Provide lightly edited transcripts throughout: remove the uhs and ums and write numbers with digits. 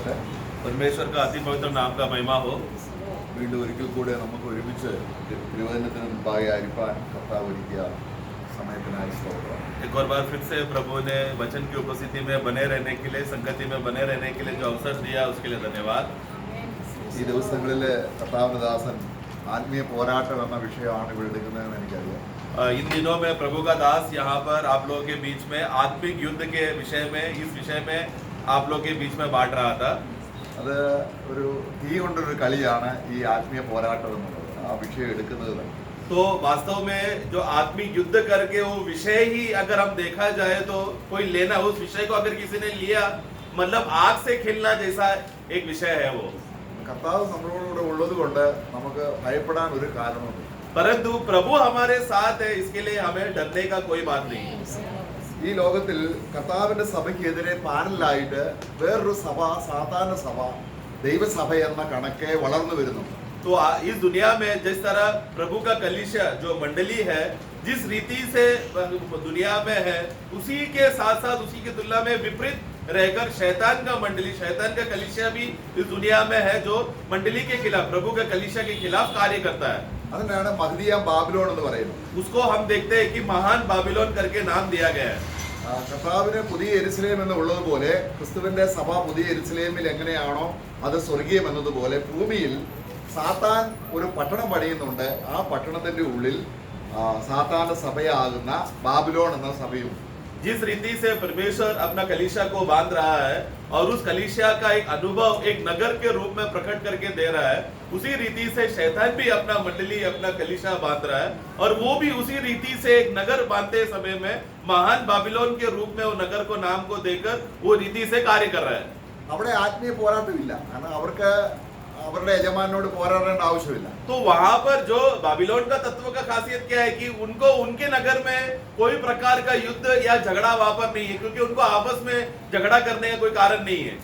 വാഴ്ത്തപ്പെടട്ടെ. परमेश्वर का अति पवित्र नाम का महिमा हो. വീണ്ടും ഒരിക്കൽ കൂടെ നമുക്ക് ഒരുമിച്ച് തിരുവചനത്തിന് മുമ്പാകെ ആയിരിക്കാൻ കർത്താവ് ഒരുക്കിയ സമയത്തിനായി സ്തോത്രം. एक और बार फिर से प्रभु ने वचन की उपस्थिति में बने रहने के लिए, संगति में बने रहने के लिए जो अवसर दिया उसके लिए धन्यवाद. ഈ ദിവസങ്ങളിൽ കർത്താവിന്റെ ദാസൻ ആത്മീയ പോരാട്ടം എന്ന വിഷയമാണ് ഇവിടെ എടുക്കുന്നതെന്ന് എനിക്കറിയാം. इन दिनों में प्रभु का दास यहाँ पर आप लोगों के बीच में आत्मिक युद्ध के विषय में, इस विषय में आप लोग के बीच में बांट रहा था. അത് ഒരു തീ കൊണ്ടൊരു കളിയാണ് ഈ ആത്മീയ പോരാട്ടം എന്നുള്ളത്. ആ വിഷയം എടുക്കുന്നത് तो वास्तव में जो आत्मिक युद्ध करके वो विषय ही अगर हम देखा जाए तो कोई लेना, उस विषय को अगर किसी ने लिया मतलब आग से खेलना जैसा एक विषय है वो. കർത്താവ് നമ്മളോടുകൂടെ ഉള്ളത് കൊണ്ട് നമുക്ക് ഭയപ്പെടാൻ ഒരു കാരണമുണ്ട്. परंतु प्रभु हमारे साथ है, इसके लिए हमें डरने का कोई बात नहीं. ഈ ലോകത്തിൽ കർത്താവിന്റെ സഭയ്ക്കെതിരെ പാരലായിട്ട് വേറൊരു സഭ, സാധാരണ സഭ, ദൈവസഭ എന്ന കണക്കെ വളർന്നു വരുന്നു. तो इस दुनिया में जिस तरह प्रभु का कलीसिया जो मंडली है जिस रीति से दुनिया में है, उसी के साथ साथ उसी की तुलना में विपरीत रहकर शैतान का मंडली, शैतान का कलीसिया भी इस दुनिया में है जो मंडली के खिलाफ, प्रभु के कलीसिया के खिलाफ कार्य करता है. അതിനാണ് മഹദിയ ബാബിലോൺ എന്ന് പറയുന്നത്. उसको हम देखते हैं कि महान बाबिलोन करके नाम दिया गया है. കർത്താവിന് പുതിയ യെരുശലേം എന്ന് ഉള്ളതുപോലെ ക്രിസ്തുവിന്റെ സഭ പുതിയ യെരുശലേമിൽ എങ്ങനെയാണോ അത് സ്വർഗീയം എന്നതുപോലെ ഭൂമിയിൽ സാത്താൻ ഒരു പട്ടണം പണിയുന്നുണ്ട്. ആ പട്ടണത്തിന്റെ ഉള്ളിൽ സാത്താന്റെ സഭയാകുന്ന ബാബിലോൺ എന്ന സഭയും. जिस रीति से परमेश्वर अपना कलीसिया को बांध रहा है और उस कलीसिया का एक अनुभव एक नगर के रूप में प्रकट करके दे रहा है, उसी रीति से शैतान भी अपना मंडली, अपना कलीसिया बांध रहा है और वो भी उसी रीति से एक नगर बांधते समय में महान बाबिलोन के रूप में वो नगर को नाम को देकर वो रीति से कार्य कर रहा है. അവിടെ ആത്മീയ പോരാട്ടമില്ല, കാരണം അവർക്ക് അവരുടെ യജമാനോട് പോരാടേണ്ട ആവശ്യമില്ല. तो वहां पर जो बाबिलोन का तत्व का खासियत क्या है कि उनको उनके नगर में कोई प्रकार का युद्ध या झगड़ा वहां पर नहीं है, क्योंकि उनको आपस में झगड़ा करने का कोई कारण नहीं है.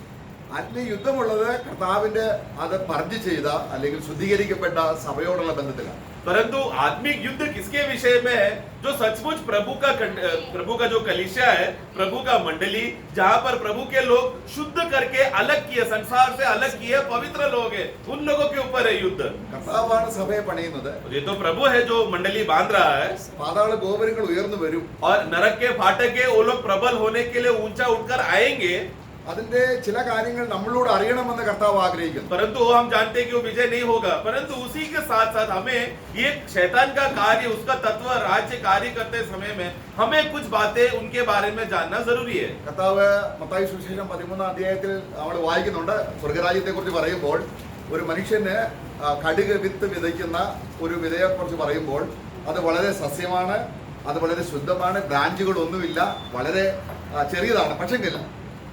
ആത്മീയ യുദ്ധമുള്ളത് കർത്താവിന്റെ അത് പർജ് ചെയ്ത അല്ലെങ്കിൽ ശുദ്ധീകരിക്കപ്പെട്ട സഭയോടുള്ള ബന്ധത്തിലാണ്. परंतु आत्मिक युद्ध किसके विषय में है? जो सचमुच प्रभु का जो कलीसिया है, प्रभु का मंडली, जहां पर प्रभु के लोग शुद्ध करके अलग किए, संसार से अलग किए पवित्र लोग हैं, उन लोगों के ऊपर है युद्ध. കർത്താവാണ് സഭയെ പണിയുന്നത്. ये तो प्रभु है जो मंडली बांध रहा है. പാതാള ഗോപുരങ്ങൾ ഉയർന്നു വരും. और नरक के फाटक के वो लोग प्रबल होने के लिए ऊंचा उठकर आएंगे. അതിന്റെ ചില കാര്യങ്ങൾ നമ്മളോട് അറിയണമെന്ന് കർത്താവ് ആഗ്രഹിക്കുന്നു. परंतु हम जानते हैं कि वो विजय नहीं होगा, परंतु उसी के साथ साथ हमें ये शैतान का कार्य, उसका तत्व, राज्य कार्य करते समय में हमें कुछ बातें उनके बारे में जानना जरूरी है. കർത്താവ് മത്തായി സുവിശേഷം 13 അധ്യായത്തിൽ നമ്മൾ വായിക്കുന്നുണ്ട്. സ്വർഗരാജ്യത്തെ കുറിച്ച് പറയുമ്പോൾ ഒരു മനുഷ്യന് കടുക് വിത്ത് വിതയ്ക്കുന്ന ഒരു വിതയെ കുറിച്ച് പറയുമ്പോൾ അത് വളരെ സസ്യമാണ്, അത് വളരെ ശുദ്ധമാണ്, ബ്രാഞ്ചുകളൊന്നുമില്ല, വളരെ ചെറിയതാണ്. പക്ഷെങ്കിൽ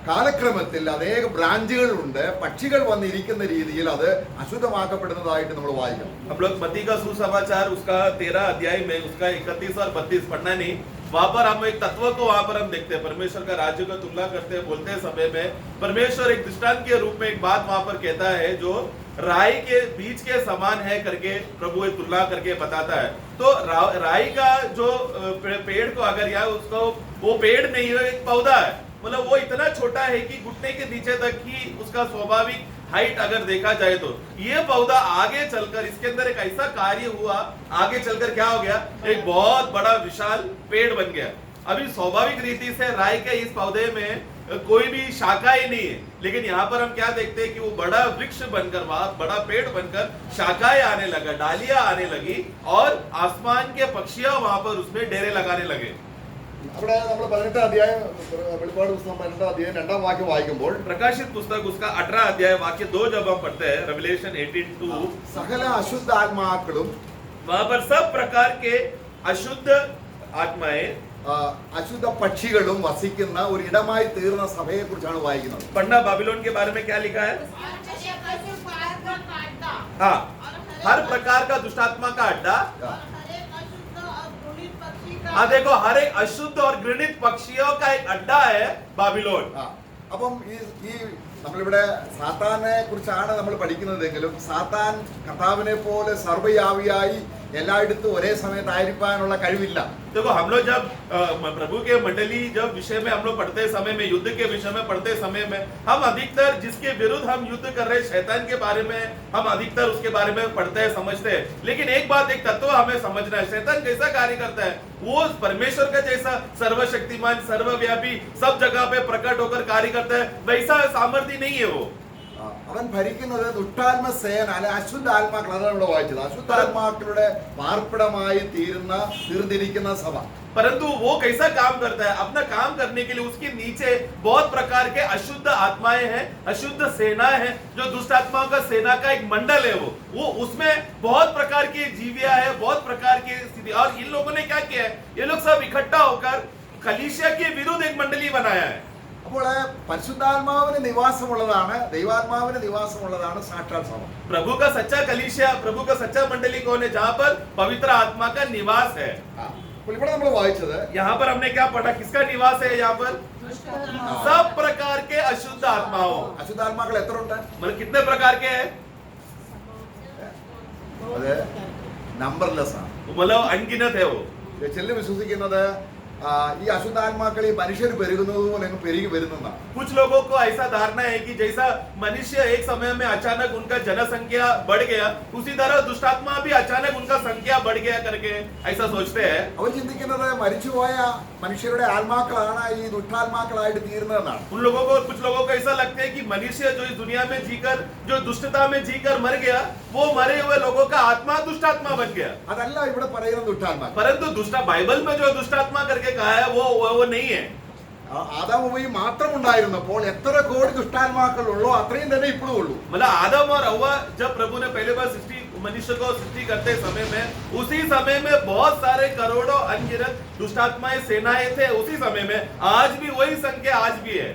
കാലക്രമത്തിൽ അനേക ബ്രാഞ്ചുകളുണ്ട്, പക്ഷികൾ വന്നിരിക്കുന്ന രീതിയിൽ അത് അശുദ്ധമാക്കപ്പെടുന്നതായിട്ട് നമ്മൾ വായിക്കണം. हम लोग मत्ती का सुसमाचार उसका 13 अध्याय में उसका 31 और 32 पढ़ना नहीं, वहां पर हम एक तत्व को वहां पर हम देखते हैं. परमेश्वर का राज्य का तुलना करते बोलते समय में परमेश्वर एक दृष्टांत के रूप में एक बात वहां पर कहता है जो राई के बीज के समान है करके प्रभु एक तुलना करके बताता है. तो राई का जो पेड़ को अगर या उसको वो पेड़ नहीं है, एक पौधा है, मतलब वो इतना छोटा है कि घुटने के नीचे तक ही उसका स्वाभाविक हाइट अगर देखा जाए तो ये पौधा आगे चलकर इसके अंदर एक ऐसा कार्य हुआ, आगे चलकर क्या हो गया, एक बहुत बड़ा विशाल पेड़ बन गया. अभी स्वाभाविक रीति से राई के इस पौधे में कोई भी शाखा ही नहीं है, लेकिन यहाँ पर हम क्या देखते हैं कि वो बड़ा वृक्ष बनकर, वहां बड़ा पेड़ बनकर शाखाएं आने लगा, डालियां आने लगी और आसमान के पक्षियां वहां पर उसमें डेरे लगाने लगे. അവിടെ നമ്മൾ 18 അധ്യായം വെളിപ്പാട് പുസ്തകം 18 അധ്യായം 2-ാം വാക്യം വായിക്കുമ്പോൾ प्रकाशित पुस्तक उसका 18 अध्याय वाक्य 2 जब हम पढ़ते हैं, रेवलेशन 18:2, സകല അശുദ്ധാത്മാക്കളും वहां पर सब प्रकार के अशुद्ध आत्माएं, അശുദ്ധ പക്ഷികളും വസിക്കുന്ന ഒരു ഇടമായി തീർന്ന സഭയെ കുറിച്ചാണ് വായിക്കുന്നത്. पढ़ना बाबिलोन के बारे में क्या लिखा है? हाँ, हर प्रकार का दुष्टात्मा का अड्डा. हाँ देखो, हर एक अशुद्ध और घृणित पक्षियों का एक अड्डा है बाबिलोन. അപ്പം ഈ നമ്മളിവിടെ സാത്താനെ കുറിച്ചാണ് നമ്മൾ പഠിക്കുന്നതെങ്കിലും സാത്താൻ കർത്താവിനെ പോലെ സർവ്വയാവിയായി എല്ലായിടത്തും ഒരേ സമയത്തായിരിക്കാനുള്ള കഴിവില്ല. देखो हम लोग जब प्रभु के मंडली जब विषय में हम लोग पढ़ते समय में, युद्ध के विषय में पढ़ते समय में, हम अधिकतर जिसके विरुद्ध हम युद्ध कर रहे शैतान के बारे में हम अधिकतर उसके बारे में पढ़ते हैं, समझते हैं. लेकिन एक बात, एक तत्व हमें समझना है, शैतान कैसा कार्य करता है. वो परमेश्वर का जैसा सर्वशक्तिमान, सर्वव्यापी, सब जगह पे प्रकट होकर कार्य करता है, वैसा सामर्थ्य नहीं है वो. അവൻ ഭരിക്കുന്നത് ദുഷ്ടാത്മ സേന അല്ലെ അശുദ്ധാത്മാക്കൾ. അതാണ് ഇവിടെ വായിച്ചത്. അശുദ്ധാത്മാക്കളുടെ പാർപ്പിടമായി തീർന്നിരിക്കുന്ന സഭ. परंतु वो कैसा काम करता है, अपना काम करने के लिए उसके नीचे बहुत प्रकार के अशुद्ध आत्माएं हैं, अशुद्ध सेनाएं हैं, जो दुष्ट आत्माओं का सेना का एक मंडल है. वो उसमें बहुत प्रकार की जीविया है, बहुत प्रकार की स्थिति. और इन लोगों ने क्या किया है, ये लोग सब इकट्ठा होकर कलीसिया के विरुद्ध एक मंडली बनाया है. അപ്പോൾ പരിശുദ്ധാത്മാവിന് നിവാസമുള്ളതാണ്, ദൈവാത്മാവിന് നിവാസമുള്ളതാണ് സാക്ഷാൽ സഭ. प्रभु का सच्चा कलीसिया, प्रभु का सच्चा मंडली कौन है, जहां पर पवित्र आत्मा का निवास है. അപ്പോൾ ഇവിടെ നമ്മൾ വായിച്ചത്, यहाँ पर हमने क्या पढ़ा, किसका निवास है यहाँ पर, सब प्रकार के अशुद्ध आत्माओं. അശുദ്ധാത്മാക്കൾ എത്ര ഉണ്ട്? मतलब कितने प्रकार के हैं, അത് നമ്പർലെസ് ആണ്. मतलब अनगिनत है वो. ചിലർ വിശ്വസിക്കുന്നത് ഈ അശുദ്ധാത്മാക്കൾ ഈ മനുഷ്യർ പെരുകുന്നത് പോലെ പെരുകി വരുന്നതാണ്. कुछ लोगों को ऐसा धारणा है कि जैसा मनुष्य एक समय में अचानक उनका जनसंख्या बढ़ गया, उसी तरह दुष्टात्मा भी अचानक उनका संख्या बढ़ गया करके ऐसा सोचते हैं. അവർ ചിന്തിക്കുന്നത് മരിച്ചുപോയ മനുഷ്യരുടെ ആത്മാക്കളാണ് ഈ ദുഷ്ടാത്മാക്കളായിട്ട് തീരുന്നതെന്നാണ്. उन लोगों को, कुछ लोगों को ऐसा लगता है कि मनुष्य जो इस दुनिया में जीकर, जो दुष्टता में जीकर मर गया, वो मरे हुए लोगों का आत्मा दुष्टात्मा बन गया. അതല്ല ഇവിടെ പറയുന്ന ദുഷ്ടാത്മാക്കൾ. परंतु दुष्टा बाइबल में जो दुष्टात्मा करके कहा है वो नहीं है. ആദാമും മാത്രം ഉണ്ടായിരുന്നപ്പോൾ എത്ര കോടി ദുഷ്ടാത്മാക്കൾ ഉള്ളോ അത്രയും തന്നെ ഇപ്പോഴും ഉള്ളൂ. मतलब आदम और हव्वा जब प्रभु ने पहले बार सृष्टि मनुष्य को सृष्टि करते समय में, उसी समय में बहुत सारे करोड़ों अनगिनत दुष्टात्माएं, सेनाएं थे उसी समय में. आज भी वही संख्या आज भी है.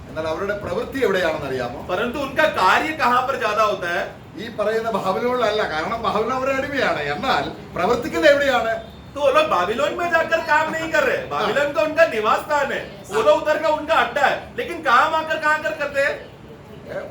എന്നാൽ അവരുടെ प्रवृत्ति എവിടെയാണെന്ന് അറിയാമോ? परंतु उनका कार्य कहां पर ज्यादा होता है, ഈ പറയുന്ന ബാബിലോണിലല്ല. കാരണം ബാബിലോൺ അവരുടെ അടിമയാണ്. എന്നാൽ പ്രവർത്തിക്കുന്നത് എവിടെയാണ്? तो वो लोग बाबिलोन में जाकर काम नहीं कर रहे. बाबिलोन का उनका निवास स्थान है, वो लोग उधर का उनका अड्डा है. लेकिन काम आकर कहां कर करते हैं,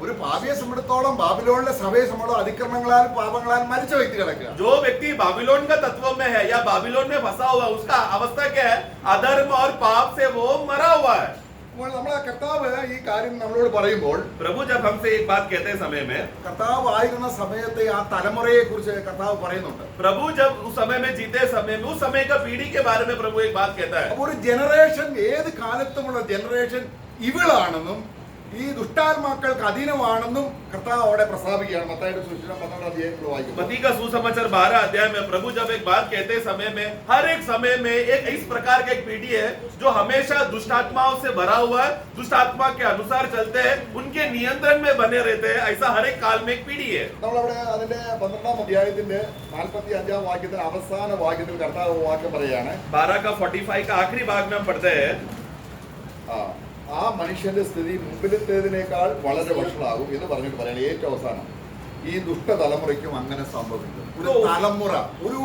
ഒരു പാപിയെ സംബന്ധിച്ചിടത്തോളം ബാബിലോണിലെ സഭയെ സംബന്ധിച്ചോളം അതിക്രമങ്ങളാൽ പാപങ്ങളാൽ മരിച്ച വ്യക്തി കിടക്കുക. जो व्यक्ति बाबिलोन का तत्व में है या बाबिलोन में फंसा हुआ है, उसका अवस्था क्या है, अधर्म और पाप से वो मरा हुआ है. അപ്പോൾ നമ്മളെ കർത്താവ് ഈ കാര്യം നമ്മളോട് പറയുമ്പോൾ, प्रभु जब हमसे एक बात कहते हैं समय में, കർത്താവ് ആയിരുന്ന സമയത്തെ ആ തലമുറയെ കുറിച്ച് കർത്താവ് പറയുന്നുണ്ട്. प्रभु जब उस समय में जीते समय में, उस समय का पीढ़ी के बारे में प्रभु एक बात कहता है. അപ്പോൾ ഒരു ജനറേഷൻ, ഏത് കാലത്തുമുള്ള ജനറേഷൻ ഇവളാണെന്നും ഈ ദുഷ്ടാത്മാക്കൾക്ക് അധീനമാണെന്നും കർത്താവ് അവിടെ പ്രസ്താവിക്കുകയാണ്. മത്തായിയുടെ സുവിശേഷം 12 അധ്യായത്തിൽ വായിക്കും. मत्ती का सुसमाचार 12 अध्याय में प्रभु जब एक बात कहते समय में, हर एक समय में एक इस प्रकार का एक पीढ़ी है जो हमेशा दुष्टात्माओं से भरा हुआ है, दुष्टात्मा के अनुसार चलते हैं, उनके नियंत्रण में बने रहते हैं. ऐसा हर एक काल में एक पीढ़ी है. നമ്മളവിടെ അതിന്റെ 12 അധ്യായത്തിന്റെ 45 വാക്യത്തിൽ അവസാന വാക്യത്തിൽ കർത്താവ് വാക്യം പറയുകയാണ്. 12 का 45 का आखिरी भाग में हम पढ़ते हैं, ആ മനുഷ്യന്റെ സ്ഥിതി മുമ്പിലത്തേതിനേക്കാൾ വളരെ വഷളാകും എന്ന് പറഞ്ഞിട്ട് പറയണേ. ഏറ്റവും അവസാനം ഈ ദുഷ്ടതലമുറയ്ക്കും അങ്ങനെ സംഭവിക്കും. ഒരു തലമുറ, ഒരു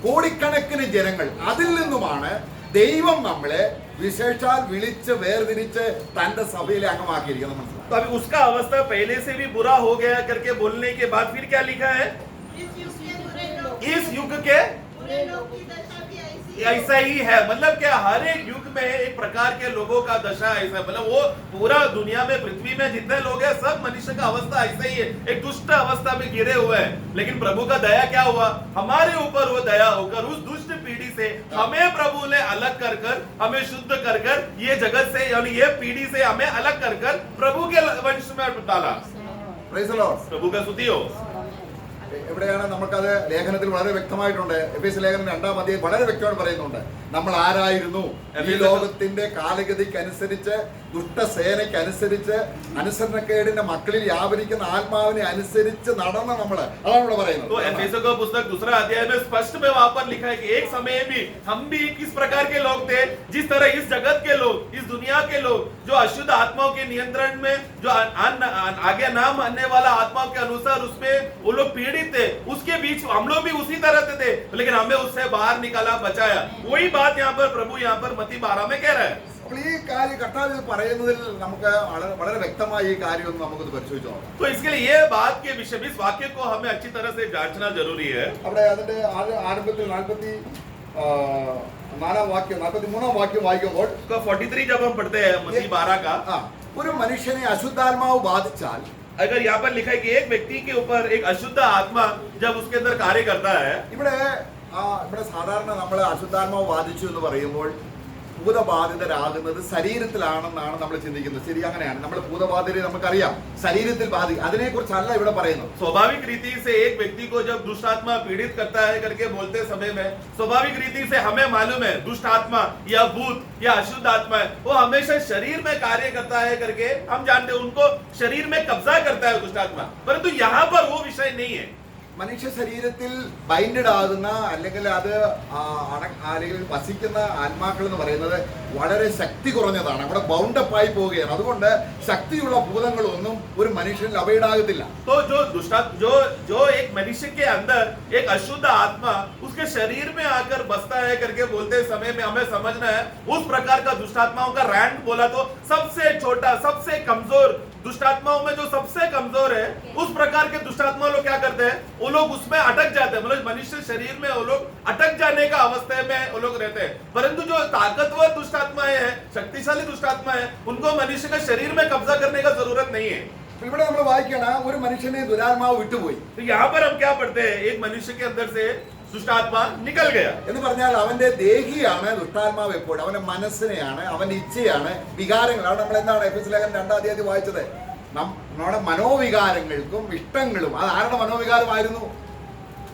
കോടിക്കണക്കിന് ജനങ്ങൾ, അതിൽ നിന്നുമാണ് ദൈവം നമ്മളെ വിശേഷാൽ വിളിച്ച് വേർതിരിച്ച് തന്റെ സഭയിലെ അംഗമാക്കിയിരിക്കുന്നത്. മനസ്സിലായി? तो अभी उसका अवस्था पहले से भी बुरा हो गया करके बोलने के बाद फिर क्या लिखा है, इस युग के ऐसा ही है. मतलब क्या, हर एक युग में एक प्रकार के लोगों का दशा ऐसा, मतलब वो पूरा दुनिया में, पृथ्वी में जितने लोग हैं, सब मनुष्य का अवस्था ऐसा ही है, एक दुष्ट अवस्था में गिरे हुए हैं. लेकिन प्रभु का दया क्या हुआ, हमारे ऊपर वो दया होकर उस दुष्ट पीढ़ी से हमें प्रभु ने अलग कर कर, हमें शुद्ध कर कर, ये जगत से यानी ये पीढ़ी से हमें अलग कर कर प्रभु के वंश में डाला. Praise the Lord. प्रभु का स्तुति हो. എവിടെയാണ് നമുക്കത് ലേഖനത്തിൽ വളരെ വ്യക്തമായിട്ടുണ്ട്. എഫേസ്യ ലേഖനം 2-ാം അധ്യായം വളരെ വ്യക്തമായിട്ട് പറയുന്നുണ്ട്. നമ്മൾ ആരായിരുന്നു, ഈ ലോകത്തിന്റെ കാലഗതിക്കനുസരിച്ച്, ദുഷ്ടസേനയ്ക്കനുസരിച്ച്, അനുസരണക്കേടിന്റെ മക്കളിൽ വ്യാപരിക്കുന്ന ആത്മാവിനെ അനുസരിച്ച് നടന്ന നമ്മള്. അതാണ് ഇവിടെ പറയുന്നത്. तो एफेसियों का पुस्तक 2 अध्याय में स्पष्ट में वहां पर लिखा है कि एक समय भी हम भी किस प्रकार के लोग थे, जिस तरह इस जगत के लोग, इस दुनिया के लोग जो अशुद्ध आत्माओं के नियंत्रण में, जो आगे ना मानने वाला आत्माओं के अनुसार उसमें वो लोग पीड़ित थे, उसके बीच हम लोग भी उसी तरह से थे. लेकिन हमें उससे बाहर निकाला, बचाया. वही बात यहाँ पर प्रभु यहाँ पर मत्ती 12 में कह रहा है. അപ്പോൾ ഈ കാര്യം കർത്താവ് ഇത് പറയുന്നതിൽ നമുക്ക് വളരെ വ്യക്തമായി ഈ കാര്യം ഒന്ന് നമുക്കൊന്ന് പരിശോധിച്ച് നോക്കാം. तो इसके लिए ये बात के विषय में इस वाक्य को हमें अच्छी तरह से जांचना जरूरी है. അവിടെ അതിന്റെ ആരംഭത്തിൽ 44-ാം വാക്യം 43-ാം വാക്യം വായിക്കുമ്പോൾ उसका 43 जब हम पढ़ते हैं मत्ती 12 का, ഒരു മനുഷ്യനെ അശുദ്ധാത്മാവ് ബാധിച്ചാൽ अगर यहाँ पर लिखा है कि एक व्यक्ति के ऊपर एक अशुद्ध आत्मा जब उसके अंदर कार्य करता है, ഇവിടെ സാധാരണ നമ്മൾ അശുദ്ധാത്മാവ് ബാധിച്ചു എന്ന് പറയുമ്പോൾ ഭൂതബാധിതരാകുന്നത് ശരീരത്തിലാണെന്നാണ് നമ്മൾ ചിന്തിക്കുന്നത്. ശരി, അങ്ങനെയാണ്. നമ്മൾ ഭൂതബാധിതരെ നമുക്കറിയാം, ശരീരത്തിൽ ബാധിക്കും. അതിനെക്കുറിച്ചല്ല ഇവിടെ പറയുന്നത്. स्वाभाविक रीति से एक व्यक्ति को जब दुष्ट आत्मा पीड़ित करता है करके बोलते समय में स्वाभाविक रीति से हमें मालूम है दुष्ट आत्मा या भूत या अशुद्ध आत्मा है वो हमेशा शरीर में कार्य करता है करके हम जानते हैं, उनको शरीर में कब्जा करता है दुष्ट आत्मा. परंतु यहाँ पर वो विषय नहीं है. മനുഷ്യ ശരീരത്തിൽ ബൈൻഡഡ് ആകുന്ന അല്ലെങ്കിൽ അത് അല്ലെങ്കിൽ വസിക്കുന്ന ആത്മാക്കൾ എന്ന് പറയുന്നത് വളരെ ശക്തി കുറഞ്ഞതാണ്. അവിടെ ബൗണ്ടപ്പ് ആയി പോവുകയാണ്. അതുകൊണ്ട് ശക്തിയുള്ള ഭൂതങ്ങളൊന്നും ഒരു മനുഷ്യനിൽ അവൈഡാകത്തില്ല. तो जो एक मनुष्य के अंदर एक अशुद्ध आत्मा उसके शरीर में आकर बसता है करके बोलते समय में हमें समझना है उस प्रकार का दुष्ट आत्माओं का रैंक बोला तो सबसे छोटा सबसे कमजोर दुष्ट आत्माओं में जो सबसे कमजोर है उस प्रकार के दुष्ट आत्मा लोग क्या करते हैं, वो लोग उसमें अटक जाते हैं. मतलब मनुष्य शरीर में वो लोग अटक जाने का अवस्था में वो लोग रहते हैं. परंतु जो ताकतवर दुष्ट आत्माएं हैं, शक्तिशाली दुष्ट आत्मा है, उनको मनुष्य के शरीर में कब्जा करने का जरूरत नहीं है. ഇവിടെ നമ്മൾ വായിക്കണം, ഒരു മനുഷ്യനെ ദുരാത്മാവ് വിട്ടുപോയി. तो यहाँ पर हम क्या पढ़ते हैं, एक मनुष्य के अंदर से दुष्ट आत्मा निकल गया. എന്ന് പറഞ്ഞാൽ അവന്റെ ദേഹിയാണ് ദുഷ്ടാത്മാവ്. എപ്പോഴും അവന്റെ മനസ്സിനെയാണ്, അവന്റെ ഇച്ഛയാണ്, വികാരങ്ങളാണ്. നമ്മൾ എന്താണ് എഫെസ്യ ലേഖനം 2-ാം അധ്യായം വായിച്ചത്? നമ്മുടെ മനോവികാരങ്ങൾക്കും ഇഷ്ടങ്ങളും അത് ആരുടെ മനോവികാരമായിരുന്നു?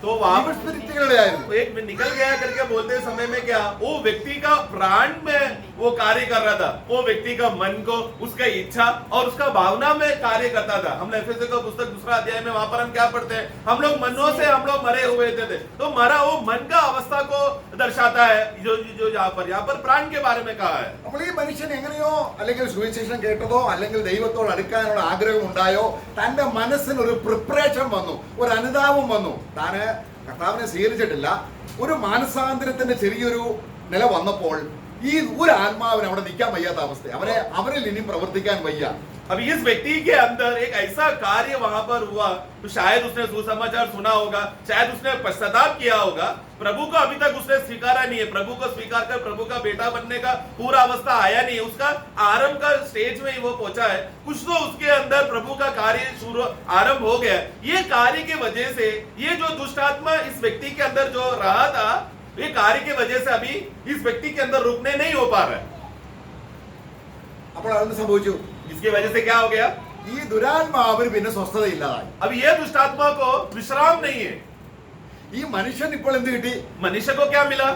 तो वहां സ്പിരിറ്റുകളുടെ ആയിരുന്നു. एक में निकल गया करके बोलते समय में क्या वो व्यक्ति का प्राण में वो कार्य कर रहा था, वो व्यक्ति का मन को उसका इच्छा और उसका भावना में कार्य करता था. हमने एफेसस का पुस्तक 2 अध्याय में वहां पर हम क्या पढ़ते हैं, हम लोग मनों से हम लोग मरे हुए थे. तो मरा वो मन का अवस्था को दर्शाता है जो यहाँ पर प्राण के बारे में कहा है. അപ്പോൾ ഈ മനുഷ്യൻ എങ്ങനെയോ അല്ലെങ്കിൽ സുവിശേഷം കേട്ടതോ അല്ലെങ്കിൽ ദൈവത്തോട് അടുക്കാനുള്ള ആഗ്രഹം ഉണ്ടായോ തന്റെ മനസ്സിന് ഒരു പ്രിപ്പറേഷൻ വന്നു, ഒരു അനുതാപം വന്നു. താന് കർത്താവിനെ സ്വീകരിച്ചിട്ടില്ല. ഒരു മാനസാന്തരത്തിന്റെ ചെറിയൊരു നില വന്നപ്പോൾ ഈ ഒരു ആത്മാവിന് അവിടെ നിൽക്കാൻ വയ്യാത്ത അവസ്ഥ, അവരിൽ ഇനിയും പ്രവർത്തിക്കാൻ വയ്യ. अब इस व्यक्ति के अंदर एक ऐसा कार्य वहां पर हुआ तो शायद उसने सुसमाचार सुना होगा, शायद उसने पश्चाताप किया होगा. प्रभु को अभी तक उसने स्वीकारा नहीं है. प्रभु को स्वीकार कर प्रभु का बेटा बनने का पूरा अवस्था आया नहीं है. उसका आरंभ का स्टेज में ही वो पहुंचा है. कुछ तो उसके अंदर प्रभु का कार्य शुरू आरंभ हो गया. ये कार्य की वजह से ये जो दुष्ट आत्मा इस व्यक्ति के अंदर जो रहा था, ये कार्य की वजह से अभी इस व्यक्ति के अंदर रुकने नहीं हो पा रहा है. അപ്പോൾ അതെന്ത് സംഭവിച്ചു? इसकी वजह से क्या हो गया, ഈ ദുരാത്മാവിന് പിന്നെ സ്വസ്ഥതയില്ലാതായി. अब ये दुष्ट आत्मा को विश्राम नहीं है. ഈ മനുഷ്യൻ ഇപ്പോൾ എന്ത് കിട്ടി? मनुष्य को क्या मिला,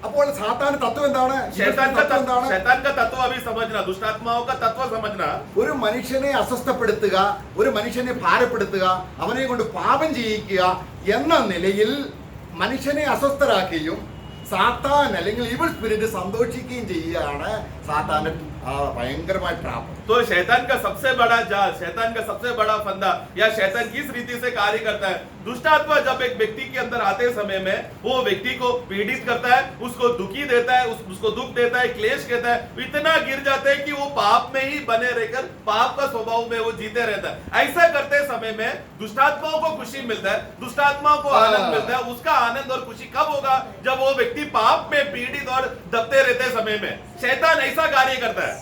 അപ്പോൾ സാത്താന്റെ തത്വം എന്താണ്? शैतान എന്താണ്? का तत्व अभी समझना, दुष्ट आत्माओं का तत्व समझना. ഒരു മനുഷ്യനെ അസ്വസ്ഥപ്പെടുത്തുക, ഒരു മനുഷ്യനെ ഭാരപ്പെടുത്തുക, അവനെ കൊണ്ട് പാപം ചെയ്യിക്കുക എന്ന നിലയിൽ മനുഷ്യനെ അസ്വസ്ഥരാക്കുകയും സാത്താൻ അല്ലെങ്കിൽ ഇവിൾ സ്പിരിറ്റ് സന്തോഷിക്കുകയും ചെയ്യുകയാണ് സാത്താന്റെ ഭയങ്കരമായ ട്രാപ്പ്. तो शैतान का सबसे बड़ा जाल, शैतान का सबसे बड़ा फंदा या शैतान किस रीति से कार्य करता है, दुष्ट आत्मा जब एक व्यक्ति के अंदर आते समय में वो व्यक्ति को पीड़ित करता है, उसको दुखी देता है, उसको दुख देता है, क्लेश कहता है, इतना गिर जाते हैं कि वो पाप में ही बने रहकर पाप का स्वभाव में वो जीते रहता है. ऐसा करते समय में दुष्ट आत्माओं को खुशी मिलता है, दुष्ट आत्माओं को आनंद मिलता है. उसका आनंद और खुशी कब होगा, जब वो व्यक्ति पाप में पीड़ित और दबते रहते समय में. शैतान ऐसा कार्य करता है.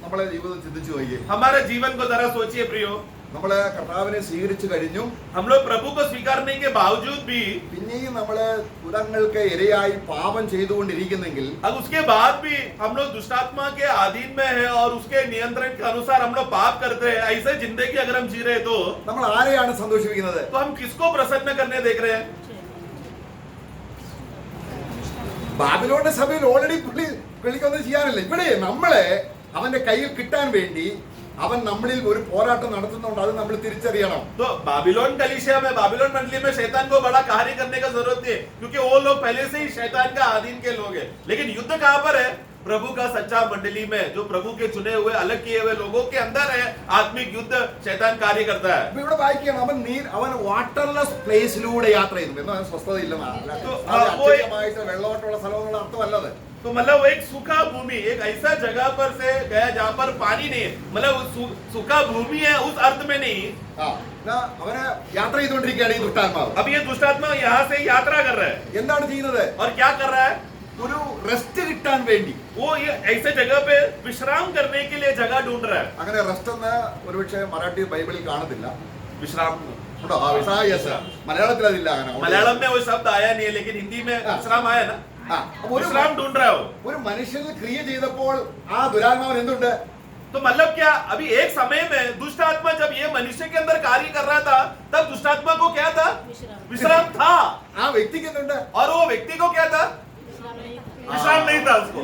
നമ്മളെ ജീവിതം ചിന്തിച്ചു നോക്കിയേ. हमारे जीवन को जरा सोचिए प्रियो, നമ്മള് കർത്താവിനെ സ്വീകരിച്ചു കഴിഞ്ഞു, हम लोग प्रभु को स्वीकारने के बावजूद भी പിന്നെയും നമ്മള് ഭൂതങ്ങൾക്ക് ഇരയായി പാപം ചെയ്തുകൊണ്ടിരിക്കുന്നെങ്കിൽ अब उसके बाद भी हम लोग दुष्टात्मा के अधीन में है और उसके नियंत्रण के अनुसार हम लोग पाप करते हैं, ऐसे जिंदगी अगर हम जी रहे हैं तो നമ്മൾ ആരെയാണ് സന്തോഷിപ്പിക്കുന്നത്? हम किसको प्रसन्न करने देख रहे हैं? ബാബിലോണിന്റെ സഭയിൽ ഓൾറെഡി പുള്ളിക്കൊന്നും ചെയ്യാനില്ല. ഇവിടെ നമ്മളെ അവന്റെ കയ്യിൽ കിട്ടാൻ വേണ്ടി അവൻ നമ്മളിൽ ഒരു പോരാട്ടം നടത്തുന്നുണ്ട്. അത് നമ്മൾ തിരിച്ചറിയണം. तो बाबिलोन कलीसिया में, बाबिलोन मंडली में शैतान को बड़ा कार्य करने का जरूरत नहीं है, क्योंकि वो लोग पहले से ही शैतान का अधीन के लोग हैं. लेकिन युद्ध कहां पर है? प्रभु का सच्चा मंडली में जो प्रभु के चुने हुए अलग किए हुए लोगों के अंदर है आत्मिक युद्ध शैतान कार्य करता है। അപ്പൊ ഇവിടെ വായിക്കുകയാണ് അവൻ വാട്ടർലെസ് പ്ലേസിലൂടെ യാത്ര ചെയ്തു എന്ന് സ്വസ്ഥതയില്ലെന്നാണ് വെള്ളമോട്ടമുള്ള സ്ഥലം എന്നുള്ള അർത്ഥമല്ലത്. तो मतलब वो एक सूखा भूमि, एक ऐसा जगह पर से गया जहां पर पानी नहीं है, मतलब वो सूखा भूमि है उस अर्थ में नहीं। അവന് യാത്ര ചെയ്തുകൊണ്ടിരിക്കുകയാണ് ഈ ദുഷ്ടാത്മാവ്. अब ये दुष्टात्मा यहाँ से यात्रा कर रहा है എന്താണ് ചെയ്യുന്നത്? और क्या कर रहा है? ഒരു റെസ്റ്റ് കിട്ടാൻ വേണ്ടി वो ये ऐसे जगह पे विश्राम करने के लिए जगह ढूंढ रहा है। അങ്ങനെ റെസ്റ്റ് എന്ന് ഒരുപക്ഷെ മറാഠി ബൈബിളിൽ കാണത്തില്ല. विश्राम ഉണ്ടോ? മലയാളത്തിൽ അതില്ല അങ്ങനെ. मलयालम में वो शब्द आया नहीं है, लेकिन हिंदी में विश्राम आया ना। विश्राम ढूंढ रहा हो। ഒരു മനുഷ്യന് ക്രിയ ചെയ്തപ്പോൾ ആ ദുരാത്മാവൻ എന്തുണ്ട്? तो मतलब क्या, अभी एक समय में दुष्ट आत्मा जब ये मनुष्य के अंदर कार्य कर रहा था तब दुष्ट आत्मा को क्या था? विश्राम था। ആ വ്യക്തിക്ക് എന്തുണ്ട്? और वो व्यक्ति को क्या था? विश्राम नहीं था उसको।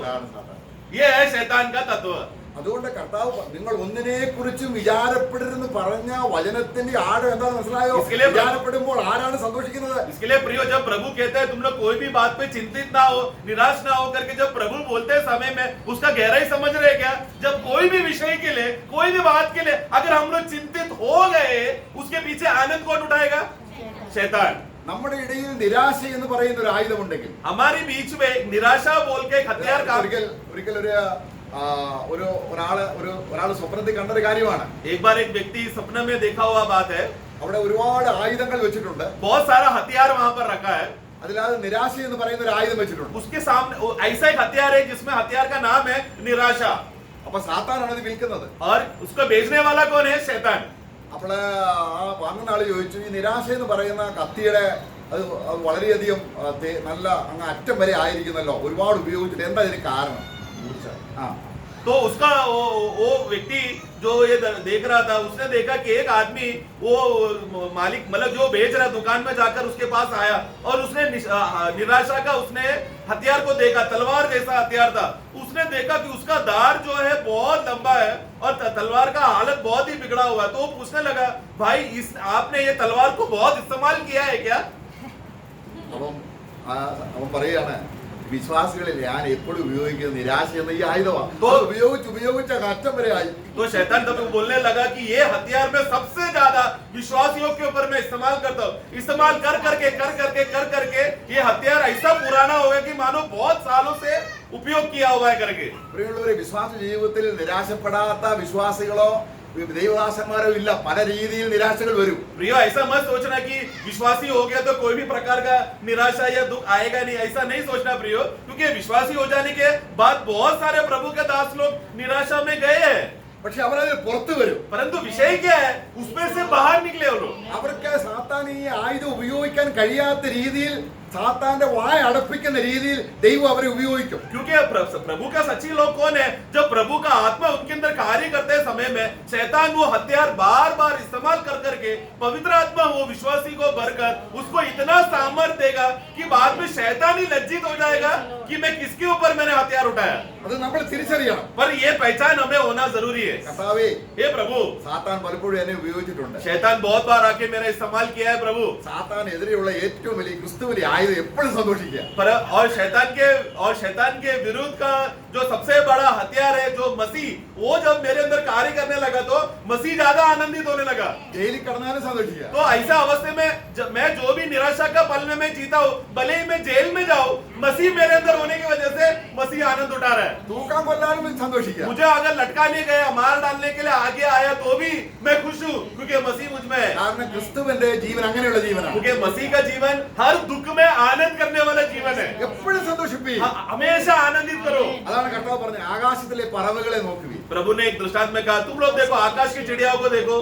ये है शैतान का तत्व। അതുകൊണ്ട് കർത്താവ് നിങ്ങൾ ഒന്നിനെ കുറിച്ചും വിചാരപ്പെടരുതെന്ന് പറഞ്ഞ വചനത്തിന്റെ ആഴം എന്താണെന്ന് മനസ്സിലായോ? വിചാരപ്പെടുമ്പോൾ ആരാണ് സന്തോഷിക്കുന്നത്? इसके लिए प्रियो, जब प्रभु कहते हैं तुम लोग कोई भी बात पे चिंतित ना हो, निराश ना हो करके जब प्रभु बोलते हैं समय में उसका गहराई समझ रहे क्या? जब कोई भी विषय के लिए, कोई भी बात के लिए अगर हम लोग चिंतित हो गए, उसके पीछे आनंद कौन उठाएगा? शैतान। നമ്മുടെ ഇടയിൽ നിരാശ എന്ന് പറയുന്ന ഒരു ആയുധമുണ്ടെങ്കിൽ, हमारे बीच में निराशा बोल के एक हथियार का ഒരിക്കൽ ഒരാള് സ്വപ്നത്തിൽ കണ്ടൊരു കാര്യമാണ്. एक बार एक व्यक्ति सपने में देखा हुआ बात है, അവിടെ ഒരുപാട് ആയുധങ്ങൾ വെച്ചിട്ടുണ്ട്. बहुत सारा हथियार वहां पर रखा है. അതിലത് നിരാശ എന്ന് പറയുന്ന ഒരു ആയുധം വെച്ചിട്ടുണ്ട്. उसके सामने ऐसा एक हथियार है जिसमें हथियार का नाम है निराशा. അപ്പൊ സാത്താനാണ് ഇത് വിൽക്കുന്നത്. और उसको बेचने वाला कौन है? शैतान. അപ്പോൾ ആ വാങ്ങുന്ന ആള് ചോദിച്ചു, ഈ നിരാശ എന്ന് പറയുന്ന കത്തിയുടെ അത് വളരെയധികം നല്ല അങ്ങ് അറ്റം വരെ ആയിരിക്കുന്നല്ലോ, ഒരുപാട് ഉപയോഗിച്ചിട്ട് എന്താ ഇതിന് കാരണം? तो उसका वो व्यक्ति जो ये देख रहा था, उसने देखा कि एक आदमी वो मालिक मतलब जो बेच रहा दुकान में जाकर उसके पास आया और उसने निराशा का उसने हथियार को देखा, तलवार जैसा हथियार था. उसने देखा कि उसका दार जो है बहुत लंबा है और तलवार का हालत बहुत ही बिगड़ा हुआ है. तो वो पूछने लगा, भाई आपने ये तलवार को बहुत इस्तेमाल किया है क्या? അവൻ പറയാണ്, വിശ്വാസികളിൽ ഞാൻ എപ്പോഴും ഉപയോഗിക്കുന്ന നിരാശ എന്ന ഈ ആയുധമാണ്. ഉപയോഗിച്ച അറ്റം വരെ ആയി. तो शैतान तब बोलने लगा कि ये हथियार में सबसे ज्यादा विश्वासियों के ऊपर मैं इस्तेमाल करता हूँ. इस्तेमाल कर करके ये हथियार ऐसा पुराना हो गया कि मानो बहुत सालों से उपयोग किया हुआ है करके. പ്രിയമുള്ളവരെ, വിശ്വാസ ജീവിതത്തിൽ നിരാശപ്പെടാത്ത വിശ്വാസികളോ ദൈവദാസന്മാരോ ഇല്ല. പല രീതിയിൽ നിരാശകൾ വരും. प्रियो, ऐसा मत सोचना कि विश्वासी हो गया तो कोई भी प्रकार का निराशा या दुख आएगा नहीं, ऐसा नहीं सोचना प्रियो, क्योंकि विश्वासी हो जाने के बाद बहुत सारे प्रभु के दास लोग निराशा में गए हैं. പക്ഷെ അവരതിൽ പുറത്തു വരും. परंतु विषय क्या है, उसमें से बाहर निकले वो लोग. അവർക്ക് സാത്താൻ ഈ ആയുധം ഉപയോഗിക്കാൻ കഴിയാത്ത രീതിയിൽ, സാത്താന്റെ വായ അടപ്പിക്കുന്ന രീതിയിൽ ദൈവം അവരെ ഉപയോഗിക്കും. क्योंकि प्रभु का सच्ची लोग कौन है? जब प्रभु का आत्मा उनके अंदर कार्य करते समय में शैतान वो हथियार बार बार इस्तेमाल कर करके पवित्र आत्मा वो विश्वासी को भरकर उसको इतना सामर्थ्य देगा कि बाद में शैतान ही लज्जित हो जाएगा कि मैं किसके ऊपर मैंने हथियार उठाया. അത് നമ്മൾ തിരിച്ചറിയണം. पर ये पहचान हमें होना जरूरी है. കർത്താവേ, हे प्रभु, സാത്താൻ പലപ്പോഴും എന്നെ ഉപയോഗിച്ചിട്ടുണ്ട്. शैतान बहुत बार आके मेरा इस्तेमाल किया है प्रभु. സാത്താൻ എതിരെയുള്ള ഏറ്റവും വലിയ ക്രിസ്തുവിന്റെ ആയുധം എപ്പോഴും സന്തോഷിക്കുക. पर और शैतान के विरुद्ध का जो सबसे बड़ा हथियार है जो मसीह, वो जब मेरे अंदर कार्य करने लगा तो मसीह ज्यादा आनंदित होने लगा. ജയിലിൽ കിടന്നാലും സന്തോഷിക്കുക. तो ऐसा अवस्था में जब मैं जो भी निराशा का पल में मैं जीता हूँ, भले ही मैं जेल में जाऊँ, मसीह मेरे अंदर होने की वजह से मसीह आनंद उठा रहा है. തൂക്കാൻ കൊല്ലാനും സന്തോഷിക്കുക. मुझे अगर लटकाने गया, मार डालने के लिए आगे आया तो भी मैं खुश हूँ, क्योंकि मसीह मुझ में है. കാരണം ക്രിസ്തുവിന്റെ ജീവൻ അങ്ങനെയുള്ള ജീവനാണ്. क्योंकि मसीह का जीवन हर दुख में आनंद करने वाला जीवन है. എപ്പോഴും സന്തോഷിപ്പി. हमेशा आनंदित करो. അതാണ് കർത്താവ് പറഞ്ഞത്, ആകാശത്തിലെ പറവകളെ നോക്കുവി. प्रभु ने एक दृष्टांत में कहा, तुम लोग देखो आकाश की चिड़ियाओं को देखो.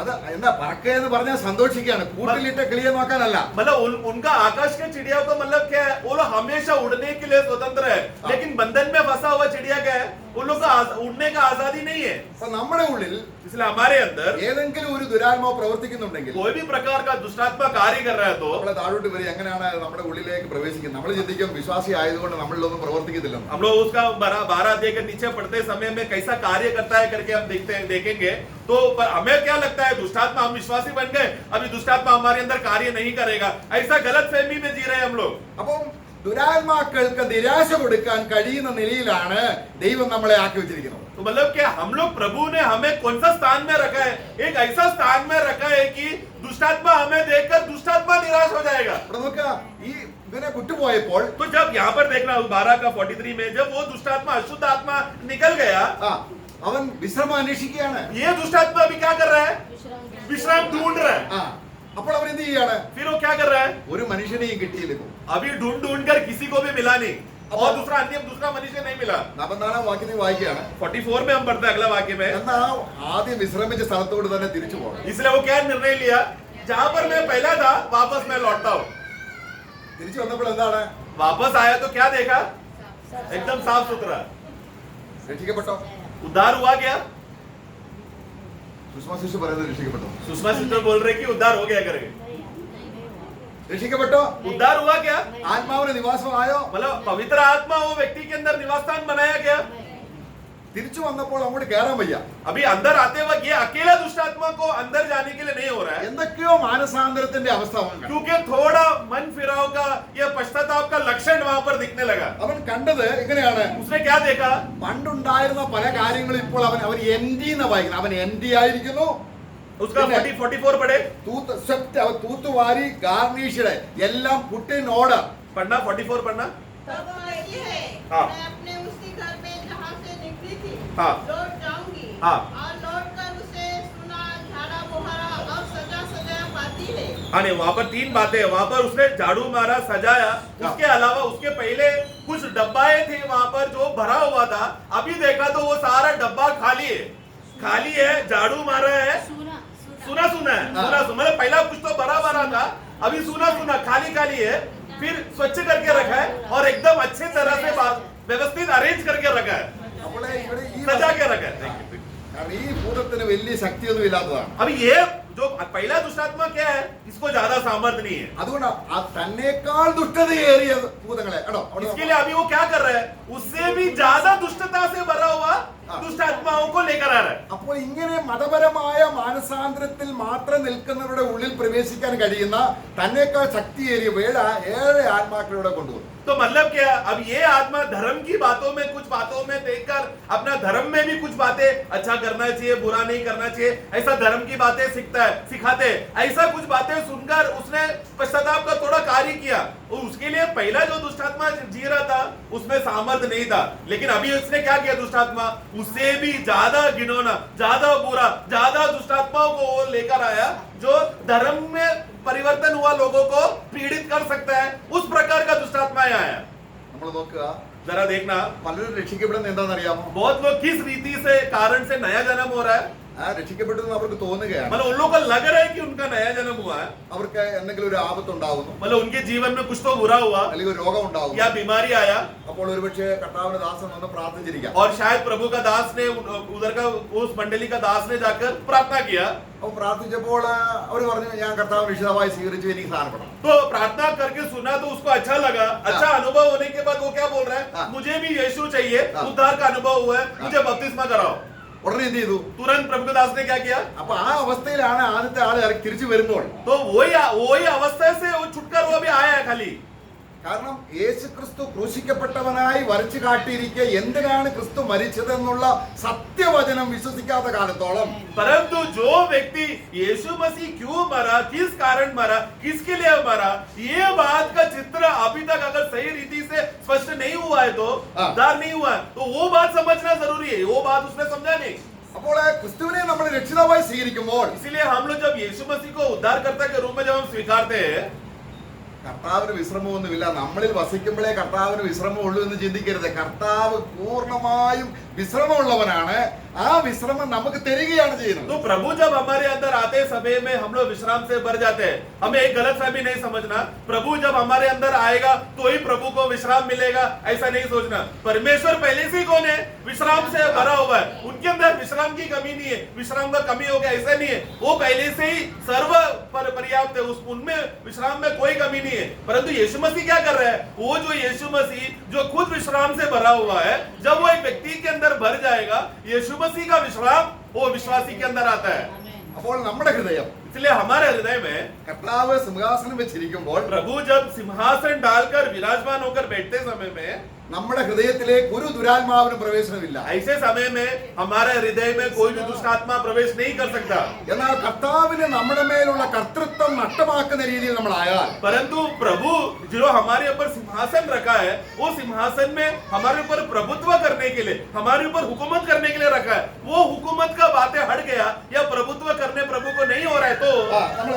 അത് എന്താ പറക്ക എന്ന് പറഞ്ഞാൽ സന്തോഷിക്കുകയാണ്, കൂട്ടിലിട്ട കിളിയെ നോക്കാനല്ല. मतलब उनका आकाश के चिड़िया का मतलब क्या है? वो लोग हमेशा उड़ने के लिए स्वतंत्र है, लेकिन बंधन में फंसा हुआ चिड़िया क्या है? उन लोग का उड़ने का आजादी नहीं है. അപ്പൊ നമ്മുടെ ഉള്ളിൽ इसलिए हमारे अंदर ഏതെങ്കിലും ഒരു ദുരാത്മാവ് പ്രവർത്തിക്കുന്നുണ്ടെങ്കിൽ, कोई भी प्रकार का दुष्टात्मा कार्य कर रहा है तो നമ്മളെ താഴോട്ട് വരും. എങ്ങനെയാണ് നമ്മുടെ ഉള്ളിലേക്ക് പ്രവേശിക്കുന്നത്? നമ്മൾ ചിന്തിക്കും വിശ്വാസി ആയതുകൊണ്ട് നമ്മളിലൊന്നും പ്രവർത്തിക്കത്തില്ല. हम लोग उसका 12 देकर नीचे पढ़ते समय में कैसा कार्य करता है करके हम देखेंगे. तो पर हमें क्या लगता है, दुष्टात्मा, हम विश्वासी बन गए, अभी दुष्टात्मा हमारे अंदर कार्य नहीं करेगा, ऐसा गलत फहमी में जी रहे हैं हम लोग. അപ്പം ദുരാത്മാക്കൾക്ക് നിരാശ കൊടുക്കാൻ കഴിയുന്ന നിലയിലാണ് ദൈവം നമ്മളെ ആക്കി വെച്ചിരിക്കുന്നത്. तो मतलब क्या हम लोग प्रभु ने हमें कौन सा स्थान में रखा है? एक ऐसा स्थान में रखा है कि दुष्टात्मा हमें देखकर दुष्टात्मा निराश हो जाएगा. ഇവിടെ നോക്കുക, ഈ ഇവനെ വിട്ടുപോയപ്പോൾ तो जब यहाँ पर देखना 12:43 में जब वो दुष्टात्मा अशुद्ध आत्मा निकल गया, അവൻ വിശ്രമം അന്വേഷിക്കുകയാണ്. ये दुष्टात्मा अभी क्या कर रहा है? विश्राम ढूंढ रहा है. അപ്പോൾ അവൻ എന്ത് ചെയ്യാണ്? फिर वो क्या कर रहा है? ഒരു മനുഷ്യനെയും കിട്ടിയില്ല. अभी ढूंढ कर किसी को भी मिला नहीं और दूसरा मनुष्य नहीं मिला. 44 വാക്യത്തിൽ വായിക്കുകയാണ്. 44 में हम पढ़ते हैं अगला वाक्य में. എന്നാ ആദ്യം വിശ്രമിച്ച സ്ഥലത്തോട് തന്നെ തിരിച്ചു പോകണം. इसलिए वो क्या निर्णय लिया? जहां पर मैं पहला था वापस मैं लौटता हूँ. തിരിച്ചു വന്നപ്പോൾ എന്താണ്? वापस आया तो क्या देखा? एकदम साफ सुथरा. രക്ഷിക്കപ്പെട്ടോ? उद्धार हुआ क्या? സുഷമ ശിശു പറയുന്നത് രക്ഷിക്കപ്പെട്ടോ? सुषमा सिस्टर बोल रहे कि उद्धार हो गया करके. രക്ഷിക്കപ്പെട്ടോ? उद्धार हुआ क्या? ആത്മാവിന് നിവാസമായോ? मतलब पवित्र आत्मा वो व्यक्ति के अंदर निवास स्थान बनाया गया. തിരിച്ചു വന്നപ്പോൾ അങ്ങോട്ട് കയറാൻ വയ്യ. अभी अंदर आते वक्त ये अकेला दुष्ट आत्मा को अंदर जाने के लिए नहीं हो रहा है, എന്തൊക്കെയോ മാനസാന്തരത്തിന്റെ അവസ്ഥ അവൻ കണ്ടു. क्योंकि थोड़ा मन फिराव का या पश्चाताप का लक्षण वहां पर दिखने लगा. അവൻ കണ്ടത് എങ്ങനെയാണ്? उसने क्या देखा? പണ്ടുണ്ടായിരുന്ന പല കാര്യങ്ങളും ഇപ്പോൾ അവൻ എൻഡി എന്ന് വായിക്കുന്നു. അവൻ എൻഡി ആയിരിക്കുന്നു. उसका 44 पढ़े. അവൻ തൂത്തുവാരി ഗാർണിഷ്ഡ് എല്ലാം പുട്ടിൻ ഓർഡർ. पढ़ना 44 पढ़ना. तब कहती है, हाँ। मैं अपने उसी घर में जहाँ से निकली थी हाँ। लौट जाऊंगी हाँ। और लौट कर उसे सुना झाड़ा बोहरा और सजा पाती है. हाँ नहीं, वहां पर 3 बातें हैं. वहां पर उसने झाड़ू मारा, सजाया. उसके अलावा उसके पहले कुछ डब्बाए थे वहां पर जो भरा हुआ था. अभी देखा तो वो सारा डब्बा खाली है. झाड़ू मारा है. सुना है. मतलब पहला कुछ तो भरा था, अभी सुना खाली है. फिर स्वच्छ करके रखा है और एकदम अच्छे तरह से व्यवस्थित अरेंज करके रखा है, അപ്പോൾ ഇവിടെ ഈ सजा के रखा है. കാരണം ഈ ഭൂതത്തിന് വലിയ ശക്തിയൊന്നും ഇല്ലാത്തതാണ്. अभी ये जो पहला दुष्टात्मा क्या है, इसको ज्यादा सामर्थ्य नहीं है. അതുകൊണ്ട് ആ തന്നേക്കാൾ ദുഷ്ടതയേറിയ ഭൂതങ്ങളെ കേട്ടോ അവിടെ इसके लिए अभी वो क्या कर रहा है? उससे भी ज्यादा दुष्टता से भरा हुआ दुष्ट आत्माओं को लेकर आ रहा है. അപ്പോൾ ഇങ്ങനെ മതപരമായ മാനസാന്തരത്തിൽ മാത്രം നിൽക്കുന്നവരുടെ ഉള്ളിൽ പ്രവേശിക്കാൻ കഴിയുന്ന തന്നേക്കാൾ ശക്തിയേറിയ ഏഴ് ആത്മാക്കളിലൂടെ കൊണ്ടുവന്നു. तो मतलब क्या? अब ये आत्मा धर्म की बातों में कुछ बातों में देखकर अपना धर्म में भी कुछ बातें अच्छा करना चाहिए, बुरा नहीं करना चाहिए, ऐसा धर्म की बातें सिखाते ऐसा कुछ बातें सुनकर उसने पश्चाताप का थोड़ा कार्य किया. और उसके लिए पहला जो दुष्टात्मा जी रहा था उसमें सामर्थ्य नहीं था, लेकिन अभी उसने क्या किया? दुष्टात्मा उससे भी ज्यादा घिनौना, ज्यादा बुरा, ज्यादा दुष्टात्माओं को वो लेकर आया जो धर्म में परिवर्तन हुआ लोगों को पीड़ित कर सकता है. उस प्रकार का दुष्टात्मा आया. നമ്മൾ നോക്കുക, जरा देखना, പലരും രക്ഷിക്കപ്പെടുന്നത് എന്താണെന്നറിയാമോ? बहुत लोग किस रीति से कारण से नया जन्म हो रहा है. രക്ഷിക്കപ്പെട്ടെന്ന് അവർക്ക് തോന്നുകയാണ്. मतलब उन लोगों को लग रहा है कि उनका नया जन्म हुआ है. അവർക്ക് എന്തെങ്കിലും ഒരു ആപത്ത് ഉണ്ടാകുന്നു, मतलब उनके जीवन में कुछ तो बुरा हुआ അല്ലെങ്കിൽ ഒരു രോഗം ഉണ്ടാകുന്നു. या बीमारी आया, അപ്പോൾ ഒരുപക്ഷെ കർത്താവിന്റെ ദാസൻ വന്ന് പ്രാർത്ഥിച്ചിരിക്കാം. और शायद प्रभु का दास ने उधर का उस मंडली का दास ने जाकर प्रार्थना किया. അപ്പോൾ പ്രാർത്ഥിച്ചപ്പോൾ അവർ പറഞ്ഞു, ഞാൻ കർത്താവ് രക്ഷിതാവായി സ്വീകരിച്ചു, എനിക്ക് സ്ഥാനപ്പെടണം. तो प्रार्थना करके सुना तो उसको अच्छा लगा. अच्छा अनुभव होने के बाद वो क्या बोल रहा है? मुझे भी यीशु चाहिए, उद्धार का अनुभव हुआ है, मुझे बपतिस्मा कराओ. ഉടനെ എന്ത് ചെയ്തു? तुरंत प्रभु दास ने क्या किया? അപ്പൊ ആ അവസ്ഥയിലാണ് ആദ്യത്തെ ആള് തിരിച്ചു വരുമ്പോൾ. तो वही अवस्था से वो छुटकर वो अभी आया है खाली. കാരണം യേശു ക്രിസ്തു ക്രൂശിക്കപ്പെട്ടവനായി വരച്ചു കാട്ടിയിരിക്കെ എന്തിനാണ് ക്രിസ്തു മരിച്ചതെന്നുള്ള സത്യവചനം വിശ്വസിക്കാത്ത കാലത്തോളം, परंतु जो व्यक्ति यीशु मसीह क्यों मरा, किस कारण मरा, किसके लिए मरा, ये बात का चित्र अभी तक अगर सही रीति से स्पष्ट नहीं हुआ है तो उद्धार नहीं हुआ है, तो वो बात समझना जरूरी है. वो बात उसने समझा नहीं. അപ്പോൾ ക്രിസ്തുവിനെ നമ്മൾ രക്ഷിതാവായി സ്വീകരിക്കുമ്പോൾ इसीलिए हम लोग जब यीशु मसीह को उद्धारकर्ता के रूप में जब हम स्वीकारते हैं, കർത്താവിന് വിശ്രമമൊന്നുമില്ല. നമ്മളിൽ വസിക്കുമ്പോഴേ കർത്താവിന് വിശ്രമമുള്ളൂ എന്ന് ചിന്തിക്കരുത്. കർത്താവ് പൂർണ്ണമായും വിശ്രമമുള്ളവനാണ്. ആ വിശ്രമം നമുക്ക് തരികയാണ് ചെയ്യുന്നത്. तो प्रभु जब हमारे अंदर आते समय में हम लोग विश्राम से भर जाते हैं. हमें एक गलतफहमी नहीं समझना. प्रभु जब हमारे अंदर आएगा तो ही प्रभु को विश्राम मिलेगा, ऐसा नहीं सोचना. परमेश्वर पहले से कौन है? विश्राम से भरा हुआ है. उनके अंदर विश्राम की कमी नहीं है, विश्राम का कमी हो गया ऐसा नहीं है. वो पहले से ही सर्व पर्याप्त है, उनमें विश्राम में कोई कमी नहीं है. परंतु यीशु मसीह क्या कर रहा है? वो जो यीशु मसीह जो खुद विश्राम से भरा हुआ है, जब वो एक व्यक्ति के अंदर भर जाएगा, यीशु मसीह का विश्राम वो विश्वासी के अंदर आता है. അപ്പോൾ നമ്മുടെ ഹൃദയം इसलिए हमारे हृदय में കർത്താവ് സിംഹാസനം വെച്ചിരിക്കുമ്പോൾ प्रभु जब सिंहासन डालकर विराजमान होकर बैठते समय में നമ്മുടെ ഹൃദയത്തിലേക്ക് ഒരു ദുരാത്മാവിനും പ്രവേശനമില്ല. ऐसे समय में हमारे हृदय में कोई भी दुष्ट आत्मा प्रवेश नहीं कर सकता. എന്നാൽ കർത്താവിന് നമ്മുടെ മേലുള്ള കർത്തൃത്വം നഷ്ടമാക്കുന്ന രീതിയിൽ നമ്മളായാൽ, परंतु प्रभु जो हमारे ऊपर सिंहासन रखा है, वो सिंहासन में हमारे ऊपर प्रभुत्व करने के लिए, हमारे ऊपर हुकूमत करने के लिए रखा है, वो हुकूमत का बातें हट गया या प्रभुत्व करने प्रभु को नहीं हो रहा है, तो നമ്മൾ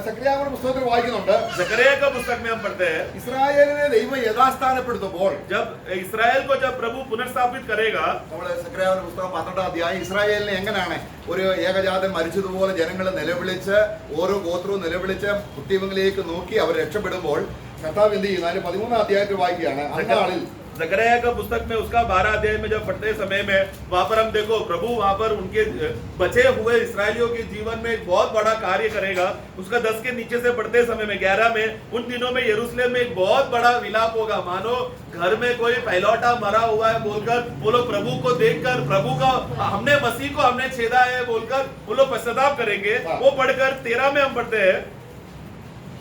സെക്രിയാവിന്റെ പുസ്തകത്തിൽ വായിക്കുന്നുണ്ട്, जकरिया का पुस्तक में हम पढ़ते हैं, ഇസ്രായേലിനെ ദൈവം യഥാസ്ഥാനപ്പെടുത്തുമ്പോൾ, जब इस्राएल को जब प्रभु पुनर्स्थापित करेगा, നമ്മൾ സെക്രിയാവിന്റെ പുസ്തകം 12-ാം അധ്യായം, ഇസ്രായേലിനെ എങ്ങനെയാണ് ഒരു ഏകജാതൻ മരിച്ചതുപോലെ ജനങ്ങൾ നിലവിളിച്ച് ഓരോ ഗോത്രവും നിലവിളിച്ച് കുട്ടികളിലേക്ക് നോക്കി അവർ രക്ഷപ്പെടുമ്പോൾ കർത്താവ് എന്ത് ചെയ്യുന്നു? അതിന് 13-ാം അധ്യായത്തിൽ വായിക്കുകയാണ്, അന്നാളിൽ जकरिया का पुस्तक में उसका 12 अध्याय में जब पढ़ते समय में वहां पर हम देखो प्रभु वहां पर उनके बचे हुए इसराइलियों के जीवन में एक बहुत बड़ा कार्य करेगा. उसका 10 के नीचे से पढ़ते समय में 11 में, उन दिनों में यरूशलेम में एक बहुत बड़ा विलाप होगा, मानो घर में कोई पहलौटा मरा हुआ है बोलकर वो लोग प्रभु को देखकर, प्रभु का हमने मसीह को हमने छेदा है बोलकर वो लोग पश्चाताप करेंगे. वो पढ़कर 13 में हम पढ़ते हैं,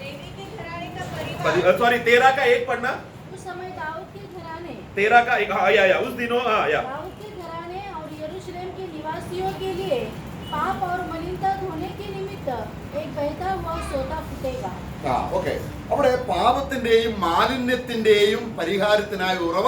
लेवी के घराने का परिवार, सॉरी 13 का एक पढ़ना, उस समय दाऊद के घराने, 13 का एक, हाँ या उस दिनों, हाँ या दाऊद के घराने और यरूशलेम के निवासियों के लिए पाप और मलिनता धोने के निमित्त एक बहता हुआ सोता फूटेगा. ഓക്കെ, അവിടെ പാപത്തിന്റെയും മാലിന്യത്തിന്റെയും പരിഹാരത്തിനായി ഉറവ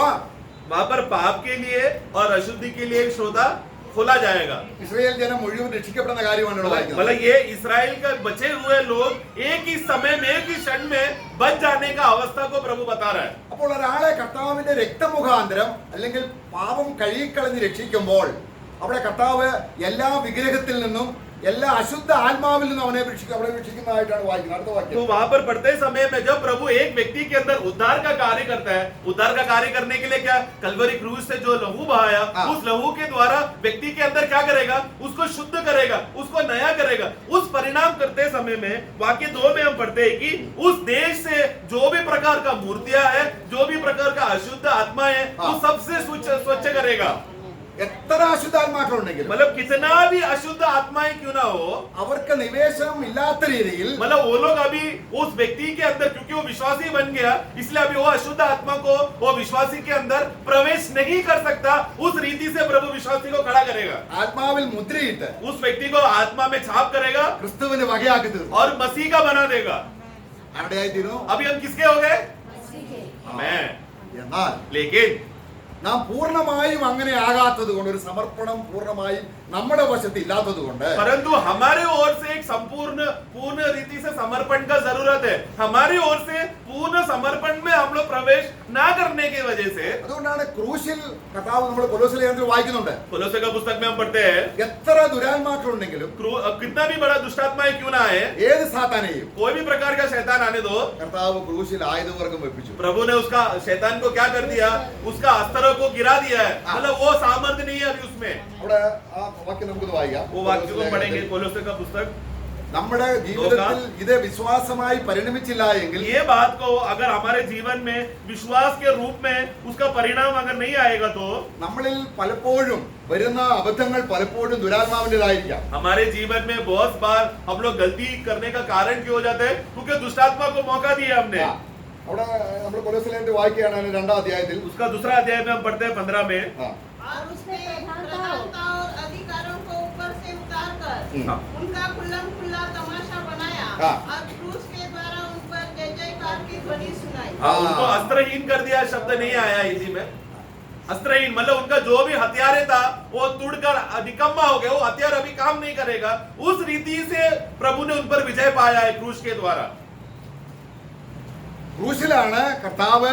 वहां पर पाप के लिए और अशुद्धि के लिए एक श्रोता खोला जाएगा. ഇസ്രായേൽ ജനം മുഴുവൻ രക്ഷിക്കപ്പെടുന്ന കാര്യമാണ് ഇവിടെ വായിക്കുന്നത്. मतलब ये इसराइल का बचे हुए लोग एक ही समय में, एक ही क्षण में बच जाने का अवस्था को प्रभु बता रहा है. അപ്പോൾ ഒരാളെ കർത്താവിന്റെ രക്തമുഖാന്തരം അല്ലെങ്കിൽ പാപം കഴുകിക്കളഞ്ഞ് രക്ഷിക്കുമ്പോൾ അവിടെ കർത്താവ് എല്ലാ വിഗ്രഹത്തിൽ നിന്നും എല്ലാ അശുദ്ധ ആത്മാവിൽ നിന്നും അവനെ രക്ഷിക്കുന്നതായിട്ടാണ് വായിക്കുന്നത്. അടുത്ത तो വാക്യം, वहां पर पढ़ते समय में जब प्रभु एक व्यक्ति के अंदर उद्धार का कार्य करता है, उद्धार का कार्य करने के लिए क्या, कलवरी क्रूज से जो लहू बहाया, उस लहू के द्वारा व्यक्ति के अंदर क्या करेगा, उसको शुद्ध करेगा, उसको नया करेगा. उस परिणाम करते समय में वाक्य 2 में हम पढ़ते हैं कि उस देश से जो भी प्रकार का मूर्तियां है, जो भी प्रकार का अशुद्ध आत्मा है, वो सबसे स्वच्छ करेगा. എത്ര അശുദ്ധാത്മാക്കളുണ്ടെങ്കിലും मतलब कितना भी अशुद्ध आत्माएं क्यों ना हो, അവർക്ക് നിവേശനം ഇല്ലാത്ത രീതിയിൽ मतलब वो लोग अभी उस व्यक्ति के अंदर, क्योंकि वो विश्वासी बन गया, इसलिए अभी वो अशुद्ध आत्मा को वो विश्वासी के अंदर प्रवेश नहीं कर सकता. उस रीति से प्रभु विश्वासी को खड़ा करेगा, ആത്മാവിൽ മുദ്രയിട്ട് उस व्यक्ति को आत्मा में छाप करेगा ക്രിസ്തുവിന് വകയാക്കി തീർന്നു. और मसीह का बना देगा. ആരുടെയായി തീർന്നു? अभी हम किसके हो गए? मसीह के. मैं. എന്നാൽ लेकिन നാം പൂർണ്ണമായും അങ്ങനെ ആകാത്തത് കൊണ്ട്, ഒരു സമർപ്പണം പൂർണ്ണമായും നമ്മുടെ വശത്ത് ഇല്ലാത്തത് കൊണ്ട്, परंतु हमारे ओर से एक पूर्ण रीति से समर्पण का जरूरत है. हमारी ओर से पूर्ण समर्पण में हम लोग प्रवेश ना करने की वजह से, അതുകൊണ്ടാണ് ക്രൂശിൽ കർത്താവ് നമ്മൾ കൊലോസ്യ ലേഖനത്തിൽ വായിക്കുന്നുണ്ട്, कोलोसे का पुस्तक में हम पढ़ते हैं, എത്ര ദുരാത്മാക്കളുണ്ടെങ്കിലും कितना भी बड़ा दुष्टात्माएं क्यों ना आए, ഏത് സാത്താനെയും कोई भी प्रकार का शैतान आने दो, കർത്താവ് ക്രൂശിൽ ആയുധവർഗം വെപ്പിച്ചു. प्रभु ने उसका शैतान को क्या कर दिया, उसका अस्त्रों को गिरा दिया है. मतलब वो सामर्थ्य नहीं है अभी उसमें. അവിടെ ആ വാക്യം നമുക്കൊന്ന് വായിക്കാം. वो वाक्य को पढ़ेंगे, कोलोसे का पुस्तक. നമ്മുടെ ജീവിതത്തിൽ ഇത് വിശ്വാസമായി പരിണമിച്ചില്ല എങ്കിൽ, ये बात को अगर हमारे जीवन में विश्वास के रूप में उसका परिणाम अगर नहीं आएगा, तो നമ്മളിൽ പലപ്പോഴും വരുന്ന അബദ്ധങ്ങൾ പലപ്പോഴും ദുരാത്മാവിൻ്റെതായിരിക്കാം. हमारे जीवन में बहुत बार हम लोग गलती करने का कारण क्यों हो जाते हैं, क्योंकि दुष्टात्मा को मौका दिया हमने. അവിടെ നമ്മൾ കൊലോസ്യ ലേഖനത്തിൽ വായിക്കുകയാണ്, അതിന്റെ 2-ാം അധ്യായത്തിൽ उसका दूसरा अध्याय में हम पढ़ते हैं 15 में. और उसने प्रधानता और अधिकारों को ऊपर से उतार कर हाँ. उनका खुल्ला तमाशा बनाया हाँ. और क्रूस के द्वारा उन पर जय जयकार की ध्वनि सुनाई. उनको अस्त्रहीन कर दिया, शब्द नहीं आया हिंदी में. अस्त्रहीन मतलब उनका जो भी हथियारे था वो तोड़कर निकम्मा हो गया, वो हथियार अभी काम नहीं करेगा. उस रीति से प्रभु ने उन पर विजय पाया है क्रूस के द्वारा. ക്രൂശിലാണ് കർത്താവ്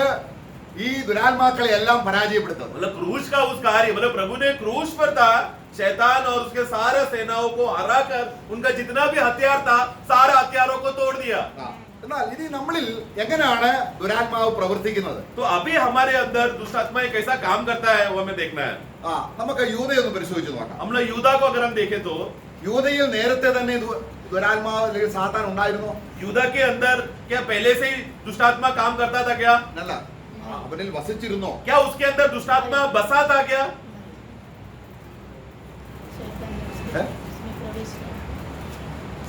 ഈ ദുരാത്മാക്കളെ എല്ലാം പരാജയപ്പെടുത്തുന്നത്. मतलब क्रूस का उस कार्य, मतलब प्रभु ने क्रूस पर था, शैतान और उसके सारे सेनाओं को हरा कर उनका जितना भी हथियार था सारे हथियारों को तोड़ दिया. എന്നാൽ ഇത് നമ്മളിൽ എങ്ങനെയാണ് ദുരാത്മാവ് പ്രവർത്തിക്കുന്നത്? तो अभी हमारे अंदर दुष्ट आत्मा कैसा काम करता है वो हमें देखना है. നമുക്ക് യൂദയൊന്ന് പരിശോധിച്ച് നോക്കാം. हम लोग यूदा को अगर हम देखें तो യൂദയിൽ നേരത്തെ തന്നെ ദുരാത്മാവ് അല്ലെങ്കിൽ സാത്താൻ ഉണ്ടായിരുന്നോ? यूदा के अंदर क्या पहले से ही दुष्टात्मा काम करता था क्या? അല്ല, അവനിൽ വസിച്ചിരുന്നോ? क्या उसके अंदर दुष्टात्मा बसा था क्या? शैतान ने है? उसमें प्रवेश किया.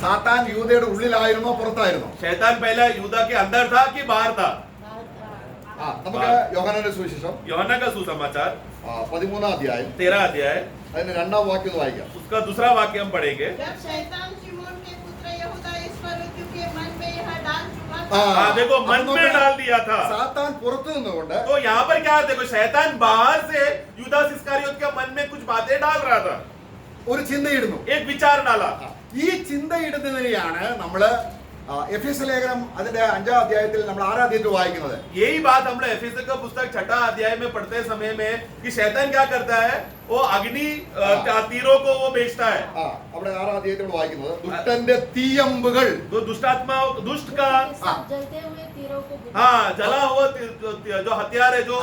സാത്താൻ യൂദയുടെ ഉള്ളിലായിരുന്നോ പുറത്തായിരുന്നോ? शैतान पहले यूदा के अंदर था कि बाहर था? നമുക്ക് യോഹന്നാന്റെ സുവിശേഷം यूहन्ना का सुसमाचार 13 अध्याയം 13 अध्याय അതിന്റെ രണ്ടാം വാക്യം ഒന്ന് വായിക്കാം. उसका दूसरा वाक्य हम पढ़ेंगे। जब शैतान शिमोन के पुत्र यहूदा इस्करियोती के मन में यह डाल चुका ആ, था, हाँ देखो मन അപ്പൊ में डाल दिया था। സാത്താൻ പുറത്തു നിന്നുകൊണ്ട് तो यहाँ पर क्या है? देखो शैतान बाहर से यूदास इस्करियोत के मन में कुछ बातें डाल रहा था, ഒരു ചിന്തയിടുന്നു. एक विचार डाला। ഈ ചിന്തയിടുന്നതിനെയാണ് നമ്മള് എഫേസ്യ ലേഖനം അതിന്റെ 5-ാം അധ്യായത്തിൽ നമ്മൾ 6-ാം അധ്യായത്തിൽ വായിക്കുന്നത്. यही बात हम लोग एफेसर का पुस्तक 6 अध्याय में पढ़ते समय में कि शैतान क्या करता है, वो अग्नि तीरों को वो बेचता है। അവിടെ 6-ാം अध्याയത്തിൽ വായിക്കുന്നത് ദുഷ്ടന്റെ തീയമ്പുകൾ, तो दुष्टात्मा दुष्ट का सब जलते हुए तीरों को बुझा- हाँ जला हुआ जो हथियार है, जो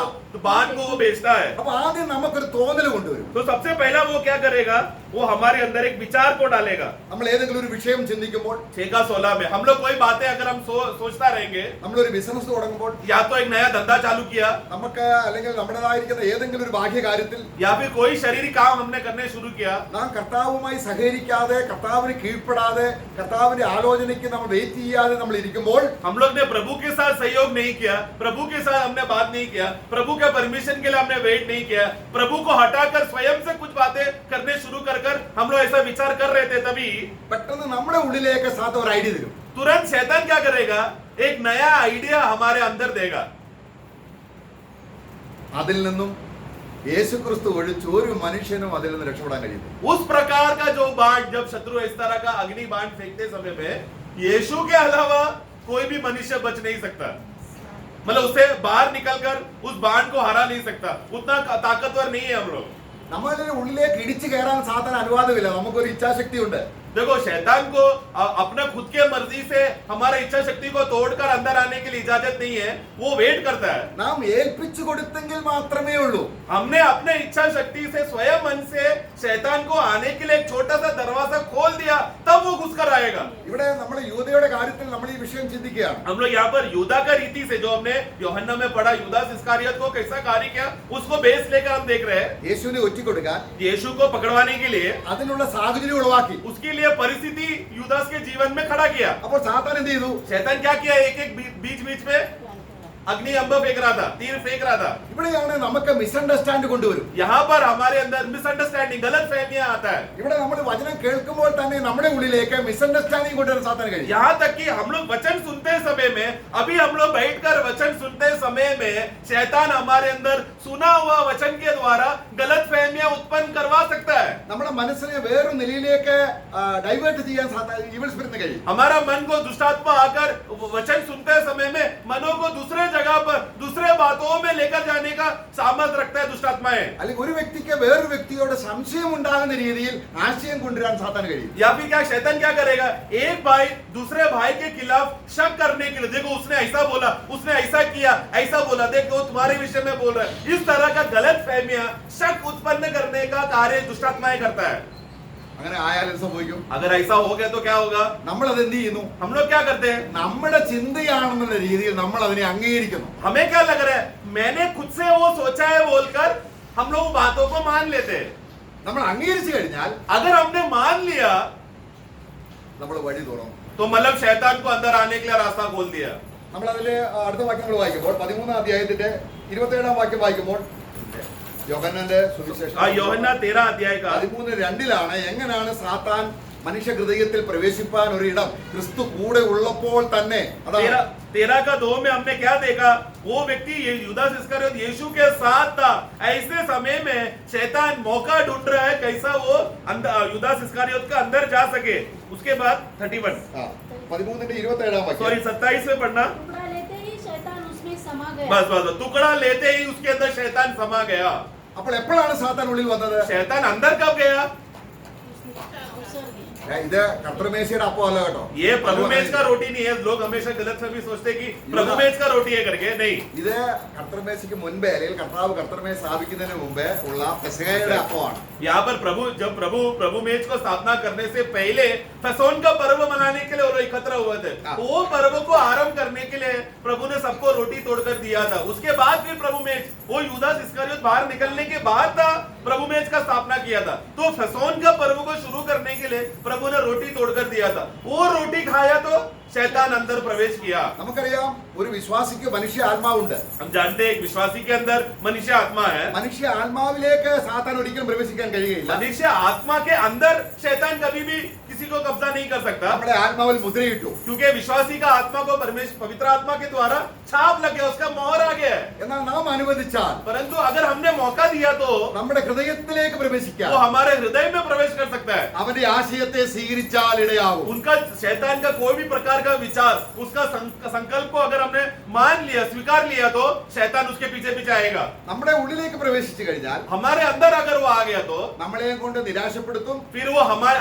बाण को वो बेचता है। അപ്പൊ ആദ്യം നമുക്കൊരു തോന്നൽ കൊണ്ടുവരും. तो सबसे पहला वो क्या करेगा, वो हमारे अंदर एक विचार को डालेगा। നമ്മൾ ഏതെങ്കിലും ഒരു വിഷയം ചിന്തിക്കുമ്പോൾ, 6:16 में हम लोग कोई बातें अगर हम सोचता रहेंगे, നമ്മളൊരു ബിസിനസ് തുടങ്ങുമ്പോൾ, या तो एक नया धंधा चालू किया, നമുക്ക് അല്ലെങ്കിൽ നമ്മുടേതായിരിക്കുന്ന ഏതെങ്കിലും ഒരു ബാഹ്യ കാര്യത്തിൽ या फिर कोई शारीरिक काम हमने करने शुरू किया, നാം കർത്താവുമായി സഹകരിക്കാതെ, കർത്താവിന് കീഴ്പ്പെടാതെ, കർത്താവിന്റെ ആലോചനയ്ക്ക് നമ്മൾ വെയിറ്റ് ചെയ്യാതെ നമ്മൾ ഇരിക്കുമ്പോൾ हम लोग ने प्रभु के साथ सहयोग नहीं किया, प्रभु के साथ हमने बात नहीं किया, प्रभु के परमिशन के लिए हमने वेट नहीं किया, प्रभु को हटाकर स्वयं से कुछ बातें करने शुरू कर हम लोग ऐसा विचार कर रहे थे, तभी പെട്ടെന്ന് നമ്മുടെ ഉള്ളിലേക്ക് സാത്ത ഒരു ഐഡിയ തരും. तुरंत शैतान क्या करेगा, एक नया आइडिया हमारे अंदर देगा। അതിൽ നിന്നും യേശുക്രിസ്തു ഒഴിച്ച് ഒരു മനുഷ്യനും അതിൽ നിന്ന് രക്ഷപ്പെടാൻ കഴിയും. उस प्रकार का जो बाण, जब शत्रु इस तरह का अग्नि बाण फेंकते समय में यीशु के अलावा कोई भी मनुष्य बच नहीं सकता, मतलब उससे बाहर निकलकर उस बाण को हरा नहीं सकता, उतना ताकतवर नहीं है हम लोग। നമ്മളുടെ ഉള്ളിലേക്ക് ഇടിച്ചു കയറാൻ സാത്താൻ അനുവാദമില്ല. നമുക്കൊരു ഇച്ഛാശക്തി ഉണ്ട്. देखो शैतान को अपने खुद के मर्जी से हमारे इच्छा शक्ति को तोड़कर अंदर आने के लिए इजाजत नहीं है, वो वेट करता है। നാം ഏൽപ്പിച്ചു കൊടുത്തെങ്കിൽ മാത്രമേ ഉള്ളൂ. हमने अपने इच्छा शक्ति से स्वयं मन से शैतान को आने के लिए एक छोटा सा दरवाजा खोल दिया, तब वो घुसकर आएगा। ഇവിടെ നമ്മൾ യൂദയുടെ കാര്യത്തിൽ നമ്മൾ ഈ വിഷയം ചിന്തിക്കുകയാണ്. हम लोग यहाँ पर यूदा का रीति से, जो हमने यूहन्ना में पढ़ा, यूदास इस्करियोत को कैसा कार्य किया, उसको बेस लेकर हम देख रहे हैं। യേശുവിനെ ഒറ്റിക്കൊടുക്കാൻ यीशु को पकड़वाने के लिए അതിനുള്ള സാഹചര്യം ഉളവാക്കി. उसके लिए परिस्थिति यूदास के जीवन में खड़ा किया। അപ്പോൾ സാത്താൻ എന്ത് ചെയ്തു? शैतान क्या किया, एक एक बीच बीच में अग्नि अंब फेंक रहा था, तीर फेंक रहा था। ഇവിടെയാണ് നമുക്ക് മിസ്അണ്ടർസ്റ്റാൻഡ് കൊണ്ടുവരും. यहाँ पर हमारे अंदर मिसअंडरस्टैंडिंग, गलत फहमियां आता है। ഇവിടെ നമ്മൾ വചനം കേൾക്കുമ്പോൾ തന്നെ നമ്മുടെ ഉള്ളിലേക്ക് മിസ്അണ്ടർസ്റ്റാൻഡിംഗ് കൊണ്ടുവരാൻ സാത്താൻ കഴിയും. यहाँ तक कि हम लोग वचन सुनते समय में, अभी हम लोग बैठकर वचन सुनते समय में शैतान हमारे अंदर सुना हुआ वचन के द्वारा गलत फहमियां उत्पन्न करवा सकता है। നമ്മുടെ മനസ്സിനെ വേറൊരു നിലയിലേക്ക് ഡൈവേർട്ട് ചെയ്യാൻ ഈവിൾ സ്പിരിറ്റിന് കഴിയും. हमारा मन को दुष्टात्मा आकर वचन सुनते समय में मनों को दूसरे जगह पर दूसरे बातों में लेकर जाने का सामर्थ्य रखता है दुष्टात्माएं। അല്ലെങ്കിൽ ഒരു വ്യക്തിക്ക് വേറൊരു വ്യക്തിയോട് സംശയം ഉണ്ടാകുന്ന രീതിയിൽ ആശയം കൊണ്ടുവരാൻ സാത്താൻ കഴിയും. या फिर क्या शैतान क्या करेगा, एक भाई दूसरे भाई के खिलाफ शक करने के लिए, देखो उसने ऐसा बोला, उसने ऐसा किया, ऐसा बोला, देखो तुम्हारे विषय में बोल रहा है, इस तरह का गलत फहमियां, शक उत्पन्न करने का कार्य दुष्टात्माएं करता है। അങ്ങനെ ആയാലും സംഭവിക്കും. अगर ऐसा हो गया तो क्या होगा, നമ്മൾ അത് എന്ത് ചെയ്യുന്നു? हम लोग क्या करते हैं, നമ്മുടെ ചിന്തയാണെന്നുള്ള രീതിയിൽ നമ്മൾ അതിനെ അംഗീകരിക്കുന്നു. हमें क्या लग रहा है, मैंने खुद से वो सोचा है बोलकर हम लोग बातों को मान लेते हैं। നമ്മൾ അംഗീകരിച്ചു കഴിഞ്ഞാൽ अगर हमने मान लिया നമ്മൾ വഴി തുറന്നു. तो मतलब शैतान को अंदर आने के लिए रास्ता खोल दिया। നമ്മൾ അതിലെ അടുത്ത വാക്യങ്ങൾ വായിക്കുമ്പോൾ 13-ാം അധ്യായത്തിന്റെ 27-ാം വാക്യം വായിക്കുമ്പോൾ യോഹന്നാന്റെ സുവിശേഷം യോഹന്നാ 13 अध्याय का 13:2 എങ്ങനെയാണ് സാത്താൻ മനുഷ്യ ഹൃദയത്തിൽ പ്രവേശിപ്പാൻ ഒരു ഇടം ക്രിസ്തു കൂടെ ഉള്ളപ്പോൾ തന്നെ. അതാണ് 13:2 में हमने क्या देखा, वो व्यक्ति यूदास इस्करियोत यीशु के साथ था, ऐसे समय में शैतान मौका ढूंढ रहा है कैसा वो यूदास इस्करियोत का अंदर जा सके। उसके बाद 31 13-27 വാക്യം. सॉरी 27 में पढ़ना। टुकड़ा लेते ही शैतान उसमें समा गया। बस बस टुकड़ा लेते ही उसके अंदर शैतान समा गया। അപ്പോൾ എപ്പോഴാണ് സാത്താൻ ഉള്ളിൽ വന്നത്? शैतान अंदर कब गया, उसर गया। ഇത് കർത്തൃമേശയുടെ അപ്പം അല്ല കേട്ടോ. ये प्रभु मेज का रोटी नहीं है। लोग हमेशा गलत फहमी सोचते कि प्रभु मेज का रोटी है करके, नहीं। ഇത് കർത്തൃമേശയ്ക്ക് മുൻപേ അല്ലെങ്കിൽ കർത്താവ് കർത്തൃമേശ സ്ഥാപിക്കുന്നതിന് മുമ്പേ ഉള്ള പെസഹയുടെ അപ്പമാണ്. यहाँ पर जब प्रभु मेज को स्थापना करने से पहले फसोन का पर्व मनाने के लिए वो एकत्र हुए थे। वो पर्व को आरंभ करने के लिए प्रभु ने सबको रोटी तोड़कर दिया था। उसके बाद फिर प्रभु मेज, वो यूदास इस्करियोत बाहर निकलने के बाद था प्रभु में इसका स्थापना किया था। तो फसोन का पर्व को शुरू करने के लिए प्रभु ने रोटी तोड़कर दिया था। वो रोटी खाया तो शैतान अंदर प्रवेश किया। നമുക്കറിയാം ഒരു വിശ്വാസിക്ക് മനുഷ്യ ആത്മാവുണ്ട്. हम जानते हैं एक विश्वासी के अंदर मनुष्य आत्मा है। മനുഷ്യ ആത്മാവിലേക്ക് സാത്താൻ ഒരിക്കലും പ്രവേശിക്കാൻ കഴിയുകയില്ല. मनुष्य आत्मा के अंदर शैतान कभी भी किसी को कब्जा नहीं कर सकता, നമ്മുടെ ആത്മാവിൽ മുദ്രയിട്ടു. क्योंकि विश्वासी का आत्मा को परमेश्वर पवित्र आत्मा के द्वारा छाप लग गया, उसका मोहर आ गया है। എന്നാൽ നാം അനുവദിച്ചാൽ परंतु अगर हमने मौका दिया तो നമ്മുടെ ഹൃദയത്തിലേക്ക് പ്രവേശിക്കാം. वो हमारे हृदय में प्रवेश कर सकता है। അവന്റെ ആശയത്തെ സ്വീകരിച്ചാൽ ഇടയാവും. उनका शैतान का कोई भी प्रकार का विचार, उसका संकल्प को अगर हमने मान लिया, स्वीकार लिया, तो शैतान उसके पीछे पीछे आएगा। നമ്മുടെ ഉള്ളിലേക്ക് പ്രവേശിച്ചു കഴിഞ്ഞാൽ हमारे अंदर अगर वो आ गया तो നമ്മളെയും കൊണ്ട് നിരാശപ്പെടുത്തും. फिर वो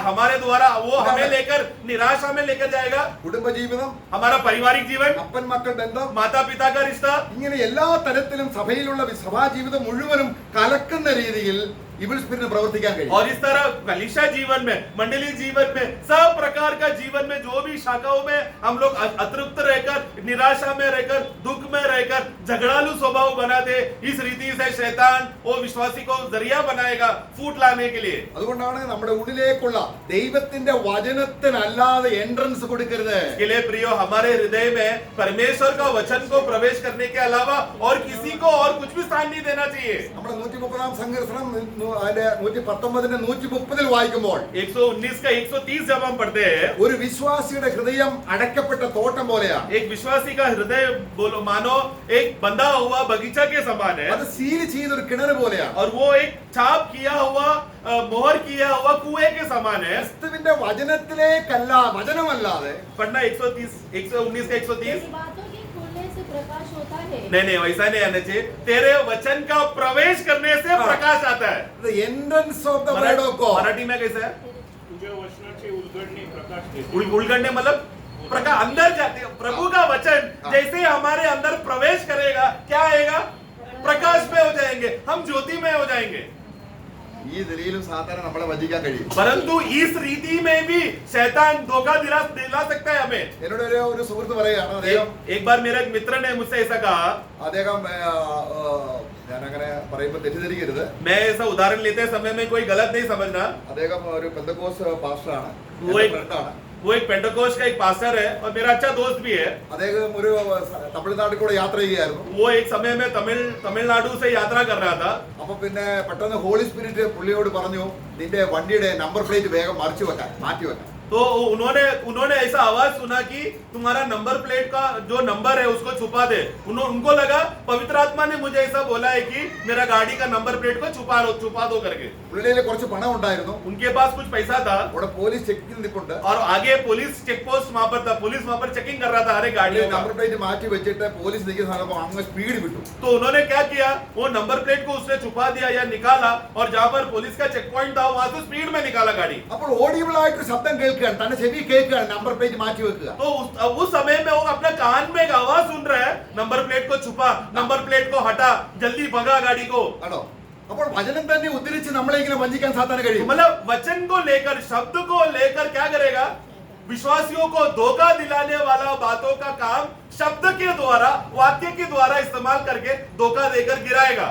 हमारे द्वारा वो हमें लेकर निराशा में लेकर जाएगा। കുടുംബജീവിതം, हमारा पारिवारिक जीवन, അപ്പൻ മക്കൾ ബന്ധം, माता पिता का रिश्ता, ഇങ്ങനെ എല്ലാ തരത്തിലും സഭയിലുള്ള സഭാജീവിതം മുഴുവനും കലക്കുന്ന രീതിയിൽ इविल स्पिरिट प्रवर्तिക്കാൻ കഴിയും. और इस तरह कलीसिया जीवन में, मंडली जीवन में, सब प्रकार का जीवन में जो भी शाखाओं में हम लोग अतृप्त रहकर, निराशा में रहकर, दुख में रहकर झगड़ालू स्वभाव बनाते, इस रीति से शैतान वो विश्वासी को जरिया बनाएगा फूट लाने के लिए। അതുകൊണ്ടാണ് നമ്മുടെ ഉള്ളിലേക്കുള്ള ദൈവത്തിന്റെ വചനത്തിനല്ലാതെ എൻട്രൻസ് കൊടുക്കരുത്. इसके लिए प्रियो, हमारे हृदय में परमेश्वर का वचन को प्रवेश करने के अलावा और किसी को और कुछ भी स्थान नहीं देना चाहिए। നമ്മുടെ 130 സങ്കീർത്തനം അതിന്റെ 119ന്റെ 130 വായിക്കുമ്പോൾ 119 का 130 जब हम पढ़ते हैं, ഒരു വിശ്വാസിയുടെ ഹൃദയം അടക്കപ്പെട്ട തോട്ടം പോലെയാണ്. एक विश्वासी का हृदय बोलो मानो एक बंधा हुआ बगीचा के समान है, അത് സീൽ ചെയ്ത ഒരു കിണർ പോലെയാണ്. और वो एक छाप किया हुआ, मोहर किया हुआ कुएं के समान है। ക്രിസ്തുവിന്റെ വചനത്തിലേക്കല്ല, വചനമല്ലാതെ पढ़ना 130 119 का 130। तेरी बातों के खुलने से प्रकाश होता है। नहीं वैसा नहीं आना चाहिए। तेरे वचन का प्रवेश करने से प्रकाश आता है। Entrance of the word of God. Marathi में कैसा है? तुझ्या वचनाची उलगडणी प्रकाश देते. उलगड़ने मतलब प्रकाश अंदर जाते, प्रभु का वचन जैसे हमारे अंदर प्रवेश करेगा, क्या आएगा? प्रकाश में हो जाएंगे, हम ज्योति में हो जाएंगे। ഈ നിലയിലും സാത്താനെ നമ്മളെ വഞ്ചിക്കാൻ കഴിയും. परंतु इस रीति में भी शैतान धोखा दिला सकता है हमें। എന്നോട് ഒരു സുഹൃത്ത് പറയുകയാണ്, അദ്ദേഹം एक बार मेरे एक मित्र ने मुझसे ऐसा कहा, അദ്ദേഹം ഞാൻ അങ്ങനെ പറയുമ്പോൾ തെറ്റിദ്ധരിക്കരുത്, मैं ऐसा उदाहरण लेते समय में कोई गलत नहीं समझना, അദ്ദേഹം ഒരു പെന്തക്കോസ് പാസ്റ്ററാണ്, वो एक ഫ്രണ്ടാണ്. वो एक पेंटेकोस्ट का एक पास्टर है और मेरा अच्छा दोस्त भी है। അദ്ദേഹം ഒരു തമിഴ്നാട്ടിൽ കൂടെ യാത്ര ചെയ്യുകയായിരുന്നു. वो एक समय में तमिलनाडु से यात्रा कर रहा था। അപ്പൊ പിന്നെ പെട്ടെന്ന് ഹോളി സ്പിരിറ്റ് പുള്ളിയോട് പറഞ്ഞു, നിന്റെ വണ്ടിയുടെ നമ്പർ പ്ലേറ്റ് വേഗം മറിച്ചു വെക്കാൻ, മാറ്റി വെക്കാൻ. तो उन्होंने ऐसा आवाज सुना कि तुम्हारा नंबर प्लेट का जो नंबर है उसको छुपा दे। उनको लगा पवित्र आत्मा ने मुझे ऐसा बोला है कि मेरा गाड़ी का नंबर प्लेट को छुपा दो करके। പുള്ളിയിലെ കുറച്ച് പണം ഉണ്ടായിരുന്നു. उनके पास कुछ पैसा था അവിടെ പോലീസ് ചെക്കിംഗ് നിൽപ്പുണ്ട്. और आगे पुलिस चेक पोस्ट वहां पर था, पुलिस वहां पर चेकिंग कर रहा था हर एक गाड़ियों का। നമ്പർ പ്ലേറ്റ് മാറ്റി വെച്ചിട്ട് പോലീസ് നിൽക്കുന്ന സമയത്ത് അങ്ങ് സ്പീഡ് വിട്ടു. तो उन्होंने क्या किया, वो नंबर प्लेट को उसने छुपा दिया या निकाला, और जहां पर पुलिस का चेक पॉइंट था वहां से स्पीड में निकाला गाड़ी। അപ്പോൾ ഓഡിയബിൾ ആയിട്ട് ശബ്ദം കേൾക്കുകയാണ്, തന്റെ ചെവി കേൾക്കുകയാണ്, നമ്പർ പ്ലേറ്റ് മാറ്റി വെക്കുക. तो उस समय में वो अपना कान में एक आवाज सुन रहा है, नंबर प्लेट को छुपा, नंबर प्लेट को हटा, जल्दी भगा गाड़ी को। ആണോ? അപ്പോൾ വചനം തന്നെ ഉദ്ധരിച്ച് നമ്മളെ ഇങ്ങനെ വഞ്ചിക്കാൻ സാത്താന് കഴിയും. मतलब वचन को लेकर, शब्द को लेकर क्या करेगा? विश्वासियों को धोखा दिलाने वाला बातों का काम शब्द के द्वारा, वाक्य के द्वारा इस्तेमाल करके धोखा देकर गिराएगा।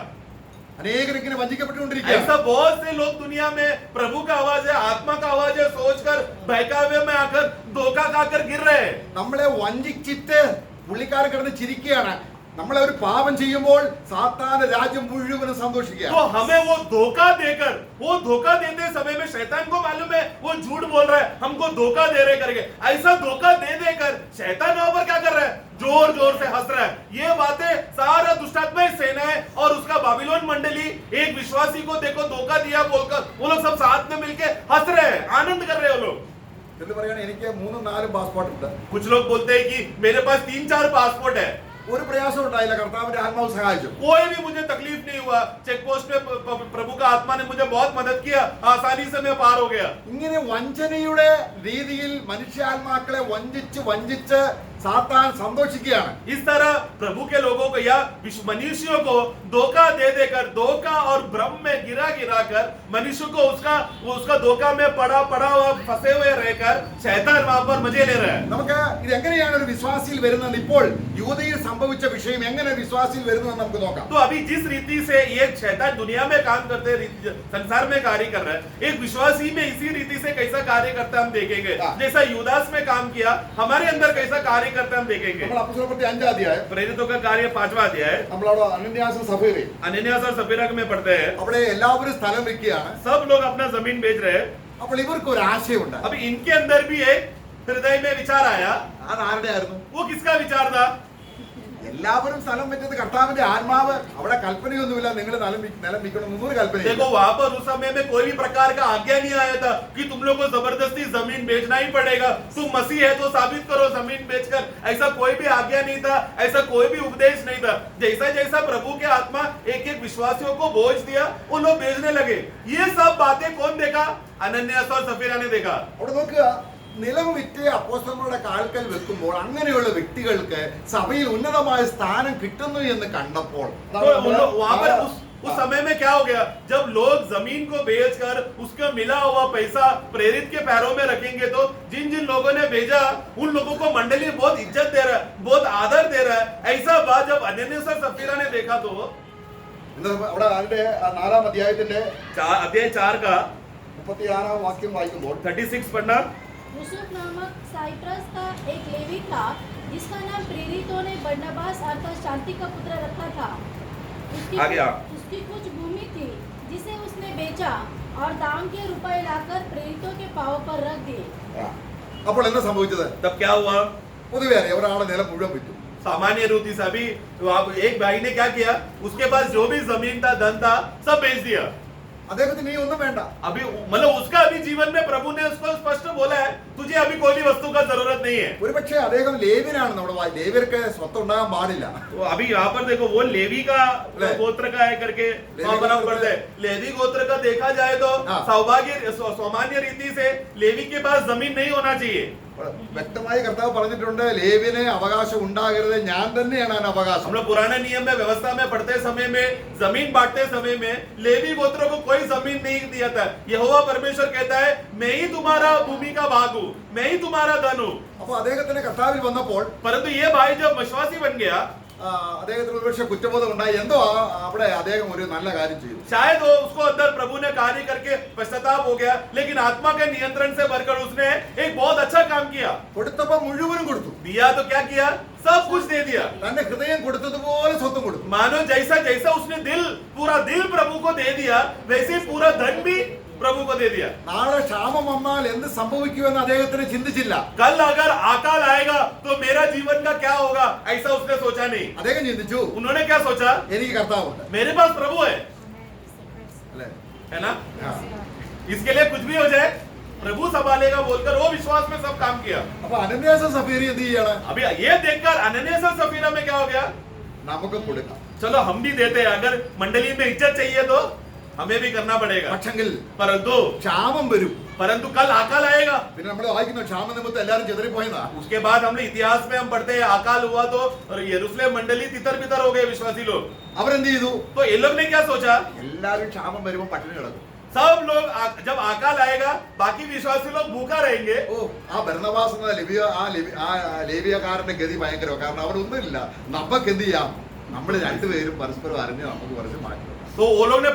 അനേകർ ഇങ്ങനെ വഞ്ചിക്കപ്പെട്ടുകൊണ്ടിരിക്കുകയാണ്. ऐसा बहुत से लोग दुनिया में प्रभु का आवाज है, आत्मा का आवाज है सोचकर बहकावे में आकर धोखा खाकर गिर रहे हैं। നമ്മളെ വഞ്ചിച്ചിട്ട് പുള്ളിക്കാരൻ കിടന്ന് ചിരിക്കുകയാണ്. നമ്മളെ ഒരു പാപം ചെയ്യുമ്പോൾ സാത്താന്റെ രാജ്യം മുഴുവനും സന്തോഷിക്കുക. तो हमें वो धोखा देते समय में शैतान को मालूम है वो झूठ बोल रहा है, हमको धोखा दे रहे करके। ऐसा धोखा दे देकर शैतान वहां पर क्या कर रहा है? जोर जोर से हंस रहा है। ये बातें सारा दुष्टात्मा सेनाएं और उसका बाबिलोन मंडली एक विश्वासी को देखो धोखा दिया बोलकर वो लोग सब साथ में मिलके हंस रहे हैं, आनंद कर रहे हैं वो लोग। എന്ന് പറയുകയാണ്, എനിക്ക് 3-4 പാസ്പോർട്ട് ഉണ്ട്. कुछ लोग बोलते हैं कि मेरे पास 3-4 पासपोर्ट है, ഒരു പ്രയാസം ഉണ്ടായില്ല, കർത്താവിന്റെ ആത്മാവ് സഹായിച്ചു. कोई भी मुझे तकलीफ नहीं हुआ, चेक पोस्ट पे प्रभु का आत्मा ने मुझे बहुत मदद किया, आसानी से मैं पार हो गया। ഇങ്ങനെ വഞ്ചനയുടെ രീതിയിൽ മനുഷ്യാത്മാക്കളെ വഞ്ചിച്ച് സാത്താൻ സന്തോഷിക്കുകയാണ്. इस तरह प्रभु के लोगों को या मनुष्यों को धोखा दे देकर, धोखा और भ्रम में गिरा कर मनुष्य को उसका धोखा में पड़ा हुआ फंसे हुए रहकर शैतान वहां पर मजे ले रहा है। നമുക്ക് ഇത് എങ്ങനെയാണ് ഒരു വിശ്വാസിയിൽ വരുന്നത്, ഇപ്പോൾ യൂദയിൽ സംഭവിച്ച വിഷയം എങ്ങനെ വിശ്വാസിയിൽ വരുന്നതെന്ന് നമുക്ക് നോക്കാം. तो अभी जिस रीति से ये शैतान दुनिया में काम करते संसार में कार्य कर रहा है, एक विश्वासी में इसी रीति से कैसा कार्य करता हम देखेंगे. जैसा यूदास में काम किया, हमारे अंदर कैसा कार्य करता हम देखेंगे. നമ്മൾ അപ്പോസ്തലപ്രവൃത്തി 5-ാം അധ്യായം प्रेरितों का कार्य 5वां अध्याय നമ്മളവിടെ അനന്യാസും സഫീറയും अनन्यास और सफीरा में पढ़ते हैं. അവിടെ എല്ലാവരും സ്ഥലം വിൽക്കുകയാണ്. सब लोग अपना जमीन बेच रहे हैं. അപ്പോൾ ഇവർക്ക് ഒരു ആശയമുണ്ട്. अभी इनके अंदर भी एक हृदय में विचार आया. അത് ആരുടെ ആയിരുന്നു? वो किसका विचार था? എല്ലാവരും സ്ഥലം വെച്ചത് കർത്താവിന്റെ ആത്മാവ്. അവിടെ കൽപ്പനയൊന്നുമില്ല നിങ്ങൾ നിലം വിൽക്കണം എന്നൊരു കൽപ്പന. देखो वहां पर उस समय में कोई भी प्रकार का आज्ञा नहीं आया था कि तुम लोग को जबरदस्ती जमीन बेचना ही पड़ेगा, तुम मसीह है तो साबित करो जमीन बेचकर. ऐसा कोई भी आज्ञा नहीं था, ऐसा कोई भी उपदेश नहीं था. जैसा जैसा प्रभु के आत्मा एक एक विश्वासियों को बोझ दिया, वो लोग बेचने लगे. ये सब बातें कौन देखा? अनन्यास और सफीरा ने देखा. അവിടെ നോക്കുക, നിലം വിറ്റ് അപ്പോസ്തലന്മാരുടെ കാൽക്കൽ വെക്കുമ്പോൾ അങ്ങനെയുള്ള വ്യക്തികൾക്ക് സഭയിൽ ഉന്നതമായ സ്ഥാനം കിട്ടുന്നു എന്ന് കണ്ടപ്പോൾ तो वहां पर उस समय में क्या हो गया? जब लोग जमीन को बेचकर उसका मिला हुआ पैसा प्रेरित के पैरों में रखेंगे, तो जिन जिन लोगों ने भेजा उन लोगों को मंडली बहुत इज्जत दे रहा है, बहुत आदर दे रहा है. ऐसा बात जब अनन्यास और सफीरा ने देखा तो അവിടെ അതിന്റെ 4-ാം അധ്യായത്തിന്റെ अध्याय 4 का 36-ാം വാക്യം വായിക്കുമ്പോൾ 36 पढ़ना. यूसुफ नामक साइप्रस का एक लेवी था जिसका नाम प्रेरितों ने बरनबास अर्थात शांति का पुत्र रखा था. आगे आओ. उसकी कुछ भूमि थी जिसे उसने बेचा और दाम के रुपए लाकर प्रेरितों के पांव पर रख दिए. അപ്പോൾ എന്താ സംഭവിച്ചത്? तब क्या हुआ? പൊതുവെ അറിയാം, ഒരാളെ നിലം മുഴുവൻ വിറ്റു. सामान्य रीति से अभी एक भाई ने क्या किया? उसके पास जो भी जमीन था, धन था, सब बेच दिया. അദ്ദേഹത്തിന് നീ ഒന്നും വേണ്ട. अभी मतलब उसका अभी जीवन में प्रभु ने उसको स्पष्ट बोला है, तुझे अभी कोई भी वस्तु का जरूरत नहीं है. ഒരുപക്ഷെ അദ്ദേഹം ലേവ്യനാണ്. നമ്മുടെ ലേവ്യർക്ക് സ്വത്ത് ഉണ്ടാകാൻ പാടില്ല. तो अभी यहाँ पर देखो वो लेवी का गोत्र का है करके वहाँ पर हम पढ़ते हैं. लेवी गोत्र का देखा जाए तो हाँ. सामान्य रीति से लेवी के पास जमीन नहीं होना चाहिए. വ്യക്തമായി കർത്താവ് പറഞ്ഞിട്ടുണ്ട്, ലേവ്യന് അവകാശം ഉണ്ടാകരുത്, ഞാൻ തന്നെയാണ് അതിന് അവകാശം. हम लोग पुराने नियम में व्यवस्था में पढ़ते समय में जमीन बांटते समय में लेवी गोत्रों को कोई जमीन नहीं दिया था. यहोवा परमेश्वर कहता है, मैं ही तुम्हारा भूमि का भाग हूँ, मैं ही तुम्हारा धन हूँ. അപ്പൊ അദ്ദേഹത്തിന് കർത്താവിൽ വന്നപ്പോൾ परंतु ये भाई जब विश्वासी बन गया, അദ്ദേഹത്തിന് ഒരുപക്ഷെ കുറ്റബോധം ഉണ്ടായി. എന്തോ അവിടെ അദ്ദേഹം ഒരു നല്ല കാര്യം ചെയ്തു. शायद वो उसको अंदर प्रभु ने कार्य करके पश्चाताप हो गया, लेकिन आत्मा के नियंत्रण से भरकर उसने एक बहुत अच्छा काम किया. കൊടുത്തപ്പോ മുഴുവനും കൊടുത്തു. दिया तो क्या किया? सब कुछ दे दिया. തന്റെ ഹൃദയം കൊടുത്തതുപോലെ സ്വത്തും കൊടുത്തു. मानो जैसा जैसा उसने पूरा दिल प्रभु को दे दिया, वैसे ही पूरा धन भी प्रभु को दे दिया. നാളെ ക്ഷാമം വന്നാൽ എന്ത് സംഭവിക്കുമെന്ന് അദ്ദേഹത്തിന് ചിന്തിച്ചില്ല. कल अगर अकाल आएगा तो मेरा जीवन का क्या होगा, ऐसा उसने सोचा नहीं. അദ്ദേഹം ചിന്തിച്ചു, उन्होंने क्या सोचा? എനിക്ക് കർത്താവുണ്ട്. मेरे पास प्रभु है, അല്ലേ? है ना? ആ. इसके लिए कुछ भी हो जाए प्रभु संभालेगा बोलकर वो विश्वास में सब काम किया. അപ്പൊ അനന്യാസും സഫീറി എന്ത് ചെയ്യാണ്? अभी ये देखकर अनन्यास और सफीरा में क्या हो गया? നമുക്ക് കൊടുക്കാം. चलो हम भी देते हैं, अगर मंडली में इज्जत चाहिए तो हमें भी करना पड़ेगा. പക്ഷെങ്കിൽ परंतु ക്ഷാമം വരും. कल अकाल आएगा. പിന്നെ നമ്മൾ വായിക്കുന്നു, ക്ഷാമ നിമിത്തം എല്ലാവരും ചെതറിപ്പോയതാ. उसके बाद हम लोग इतिहास में हम पढ़ते हैं अकाल हुआ तो यरूशलेम मंडली तितर बितर हो गए विश्वासी लोग. അവരെന്ത് ചെയ്തു? तो ये लोग ने क्या सोचा? എല്ലാവരും ക്ഷാമം വരുമ്പോൾ പട്ടിണി കിടക്കും. सब लोग जब अकाल आएगा बाकी विश्वासी लोग भूखा रहेंगे. ഓ, ആ ഭരണവാസ് എന്ന ലേവിയക്കാരന്റെ ഗതി ഭയങ്കരമാണ്. കാരണം അവരൊന്നുമില്ല. നമുക്ക് എന്ത് ചെയ്യാം? നമ്മൾ രണ്ടുപേരും പരസ്പരം അറിഞ്ഞ് നമുക്ക് കുറച്ച് മാറ്റി. तो वो लोग ने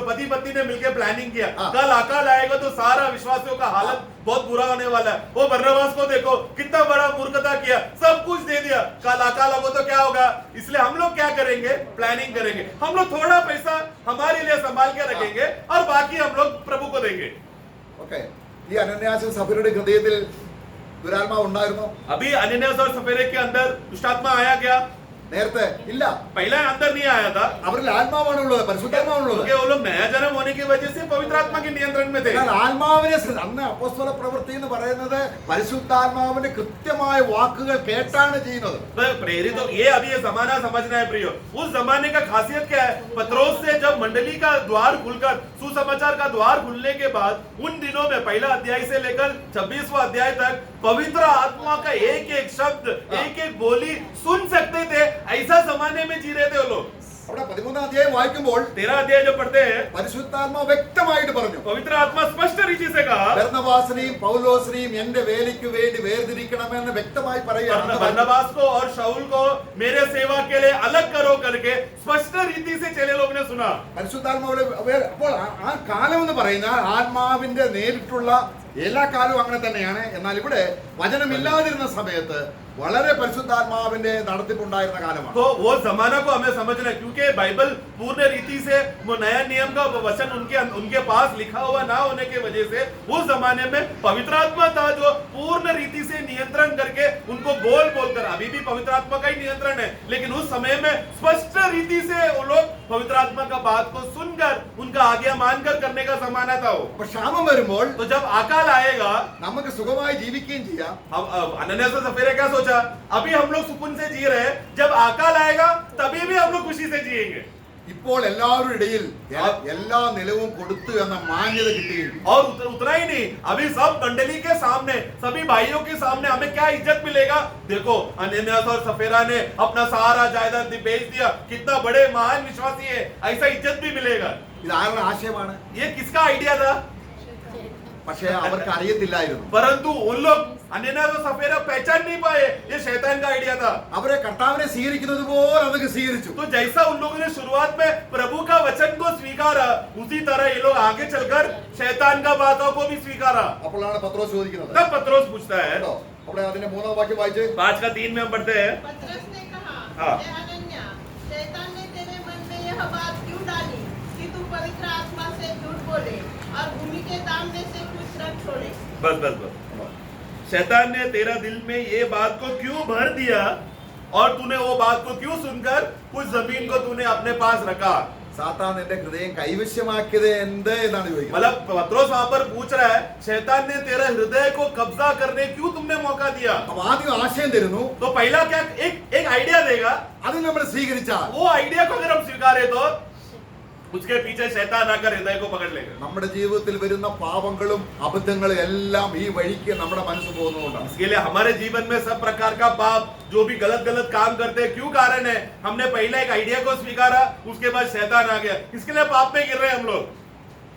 पति पत्नी ने मिलकर प्लानिंग किया, कल अकाल आएगा तो सारा विश्वासियों का हालत बहुत बुरा होने वाला है. वो बरनबास को देखो कितना बड़ा मूर्खता किया, सब कुछ दे दिया, कल अकाल होगा तो क्या होगा. इसलिए हम लोग क्या करेंगे? प्लानिंग करेंगे. हम लोग थोड़ा पैसा हमारे लिए संभाल के रखेंगे और बाकी हम लोग प्रभु को देंगे. ഓക്കെ, ഈ അനന്യാസും സഫീറയുടെ ഹൃദയത്തിൽ ദുരാത്മാവ് ഉണ്ടായിരുന്നു. अभी अनन्यास और सफीरा के अंदर दुष्टात्मा आया क्या? നേരത്തെ ഇല്ല. पहले अंदर नहीं आया था അവരിൽ ആത്മാവാണുള്ളത്, പരിശുദ്ധാത്മാവാണുള്ളത്. क्योंकि वो लोग नया जन्म होने की वजह से पवित्र आत्मा के नियंत्रण में थे. എന്നാൽ ആത്മാവിനെ അന്ന് അപ്പോസ്തല പ്രവൃത്തി എന്ന് പറയുന്നത് പരിശുദ്ധാത്മാവിന്റെ കൃത്യമായ വാക്കുകൾ കേട്ടാണ് ചെയ്യുന്നത്. प्रेरित तो ये अभी ये जमाना समझना है प्रियो. उस जमाने का खासियत क्या है? पत्रोस से जब मंडली का द्वार खुलकर सुसमाचार का द्वार खुलने के बाद उन दिनों में पहला अध्याय से लेकर 26वां अध्याय तक पवित्र आत्मा का एक एक शब्द एक एक बोली सुन सकते थे. ऐसा जमाने में जी रहे थे वो लोग. അവിടെ 13ാം അധ്യായം വായിക്കുമ്പോൾ 13 अध्याय जो पढ़ते हैं പരിശുദ്ധാത്മാവ് വ്യക്തമായിട്ട് പറഞ്ഞു, पवित्र आत्मा स्पष्ट रीति से कहा ബർന്നബാസിനെയും പൗലോസിനെയും എന്റെ വേലയ്ക്ക് വേണ്ടി വേർതിരിക്കണമെന്ന് വ്യക്തമായി പറയുകയാണ്. बरनबास को और शाऊल को मेरे सेवा के लिए अलग करो करके स्पष्ट रीति से चेले लोग ने सुना. പരിശുദ്ധാത്മാവിലെ അപ്പോൾ ആ കാലം എന്ന് പറയുന്ന ആത്മാവിന്റെ നേരിട്ടുള്ള എല്ലാ കാലവും അങ്ങനെ തന്നെയാണ്. എന്നാൽ ഇവിടെ വചനമില്ലാതിരുന്ന സമയത്ത് വളരെ പരിശുദ്ധാത്മാവിന്റെ നടത്തിപ്പുണ്ടായിരുന്ന കാലമാണ്. तो वो जमाना को हमें समझना है क्योंकि बाइबल पूर्ण रीति से वो नया नियम का वचन उनके पास लिखा हुआ ना होने की वजह से उस जमाने में पवित्र आत्मा था जो पूर्ण रीति से नियंत्रण करके उनको बोलकर, अभी भी पवित्र आत्मा का ही नियंत्रण है, लेकिन उस समय में स्पष्ट रीति से वो लोग पवित्र आत्मा का बात को सुनकर उनका आज्ञा मानकर करने का जमाना था वो. അപ്പൊ ക്ഷാമം വരുമ്പോൾ तो जब अकाल आएगा നമുക്ക് സുഖമായി ജീവിക്കുകയും ചെയ്യാം. अब अनन्यास और सफेरा क्या सोचा? अभी हम लोग सुकून से जी रहे हैं, जब अकाल आएगा तभी भी हम लोग खुशी से जिएंगे. ഇപ്പോൾ എല്ലാവരുടെ ഇടയിൽ എല്ലാ നിലവും കൊടുത്തു എന്ന മാന്യത കിട്ടിയിരുന്നു. और उतना ही नहीं, अभी सब मंडली के सामने, सभी भाइयों के सामने हमें क्या इज्जत मिलेगा? देखो अनन्यास और सफेरा ने अपना सारा जायदाद बेच दिया, कितना बड़े महान विश्वासी है, ऐसा इज्जत भी मिलेगा. ഇത് ആരുടെ ആശയമാണ്? ये किसका आइडिया था? പക്ഷേ അവർക്ക് അറിയത്തില്ലായിരുന്നു. परंतु उन लोग अनन्यास और सफेरा पहचान नहीं पाए ये शैतान का आइडिया था. അവരെ കർത്താവിനെ സ്വീകരിക്കുന്നത് പോലെ അതൊക്കെ സ്വീകരിച്ചു. तो जैसा उन लोगों ने शुरुआत में प्रभु का वचन को स्वीकारा, उसी तरह ये लोग आगे चलकर शैतान का बातों को भी स्वीकारा. അപ്പോഴാണ് പത്രോസ് ചോദിക്കുന്നത്. तब पत्रोस पूछता है, കേട്ടോ? അവിടെ അതിന്റെ 3ാം വാക്യം വായിച്ചേ. 5 का 3 में हम पढ़ते हैं. पतरस ने कहा, हाँ। हे अनन्या, शैतान ने तेरे मन में यह बात क्यों डाली कि तू पवित्र आत्मा से झूठ बोले और भूमि के दाम में से कुछ रख छोड़े? बस शैतान ने तेरा दिल में ये बात को क्यों भर दिया और तूने वो बात को क्यों सुनकर कुछ जमीन को तूने अपने पास रखा? സാത്താൻ എന്റെ ഹൃദയം കൈവശമാക്കിയത് എന്ത് എന്നാണ് ചോദിക്കുന്നത്. मतलब पत्रोस वहां पर पूछ रहा है, शैतान ने तेरा हृदय को कब्जा करने क्यों तुमने मौका दिया? അപ്പൊ ആദ്യം ആശയം തരുന്നു, तो पहला क्या एक आइडिया देगा, അത് നമ്മൾ സ്വീകരിച്ചാൽ वो आइडिया को अगर हम स्वीकारे तो उसके पीछे शैतान आकर हृदय को पकड़ लेगा. നമ്മുടെ ജീവിതത്തിൽ വരുന്ന പാപങ്ങളും അബദ്ധങ്ങളും എല്ലാം ഈ വഴിക്ക് നമ്മുടെ മനസ്സ് പോകുന്നതുകൊണ്ടാണ്. इसके लिए हमारे जीवन में सब प्रकार का पाप जो भी गलत काम करते हैं, क्यों कारण है? हमने पहले एक आइडिया को स्वीकारा, उसके बाद शैतान आ गया, इसके लिए पाप में गिर रहे हैं हम लोग.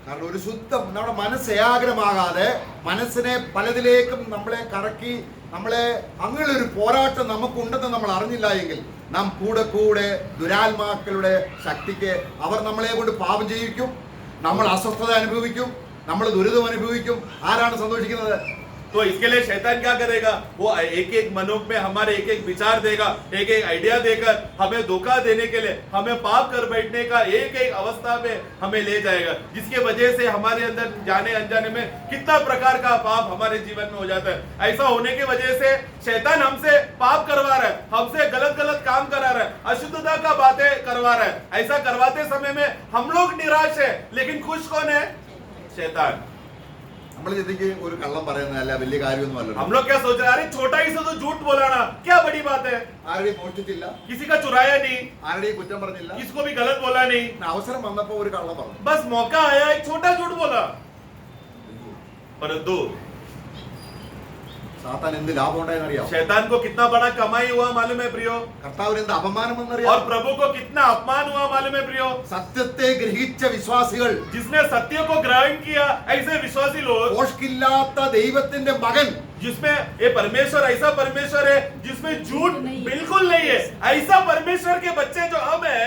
കാരണം ഒരു ശുദ്ധം നമ്മുടെ മനസ്സ് ഏകാഗ്രമാകാതെ മനസ്സിനെ പലതിലേക്കും നമ്മളെ കറക്കി നമ്മളെ അങ്ങനെ ഒരു പോരാട്ടം നമുക്കുണ്ടെന്ന് നമ്മൾ അറിഞ്ഞില്ല എങ്കിൽ നാം കൂടെ ദുരാത്മാക്കളുടെ ശക്തിക്ക് അവർ നമ്മളെ കൊണ്ട് പാപം ചെയ്യിക്കും, നമ്മൾ അസ്വസ്ഥത അനുഭവിക്കും, നമ്മൾ ദുരിതം അനുഭവിക്കും. ആരാണ് സന്തോഷിക്കുന്നത്? तो इसके लिए शैतान क्या करेगा? वो एक एक मनों में हमारे एक एक विचार देगा, एक एक आइडिया देकर हमें धोखा देने के लिए हमें पाप कर बैठने का एक एक अवस्था में हमें ले जाएगा, जिसके वजह से हमारे अंदर जाने अनजाने में कितना प्रकार का पाप हमारे जीवन में हो जाता है. ऐसा होने की वजह से शैतान हमसे पाप करवा रहा है, हमसे गलत काम करा रहा है, अशुद्धता का बातें करवा रहा है. ऐसा करवाते समय में हम लोग निराश है, लेकिन खुश कौन है? शैतान. നമ്മൾ ചിന്തിക്ക് ഒരു കള്ളം പറയുന്നതല്ല വലിയ കാര്യമൊന്നും അല്ല. हम लोग क्या सोच रहे हैं? अरे छोटा ही से तो झूठ बोला ना, क्या बड़ी बात है? ആരുടെയും മോഷ്ടിച്ചില്ല, किसी का चुराया नहीं, ആരുടെയും കുറ്റം പറഞ്ഞില്ല. किसको भी गलत बोला नहीं, അവസരം വന്നപ്പോ ഒരു കള്ളം പറഞ്ഞു. बस मौका आया एक छोटा झूठ बोला. परंतु സാത്താൻ എന്ത് ലാഭം ഉണ്ടായെന്നറിയാം? शैतान को कितना बड़ा कमाई हुआ मालूम है प्रियो? കർത്താവിന് എന്ത് അപമാനം और എന്നറിയാം? प्रभु को कितना अपमान हुआ मालूम है प्रियो? സത്യത്തെ ഗ്രഹിച്ച വിശ്വാസികൾ, जिसने सत्य को ग्रहण किया, ऐसे विश्वासी लोग പോഷ്കില്ലാത്ത ദൈവത്തിന്റെ മകൻ, जिसमें ये परमेश्वर ऐसा परमेश्वर है जिसमें झूठ बिल्कुल नहीं है, ऐसा परमेश्वर के बच्चे जो हम है,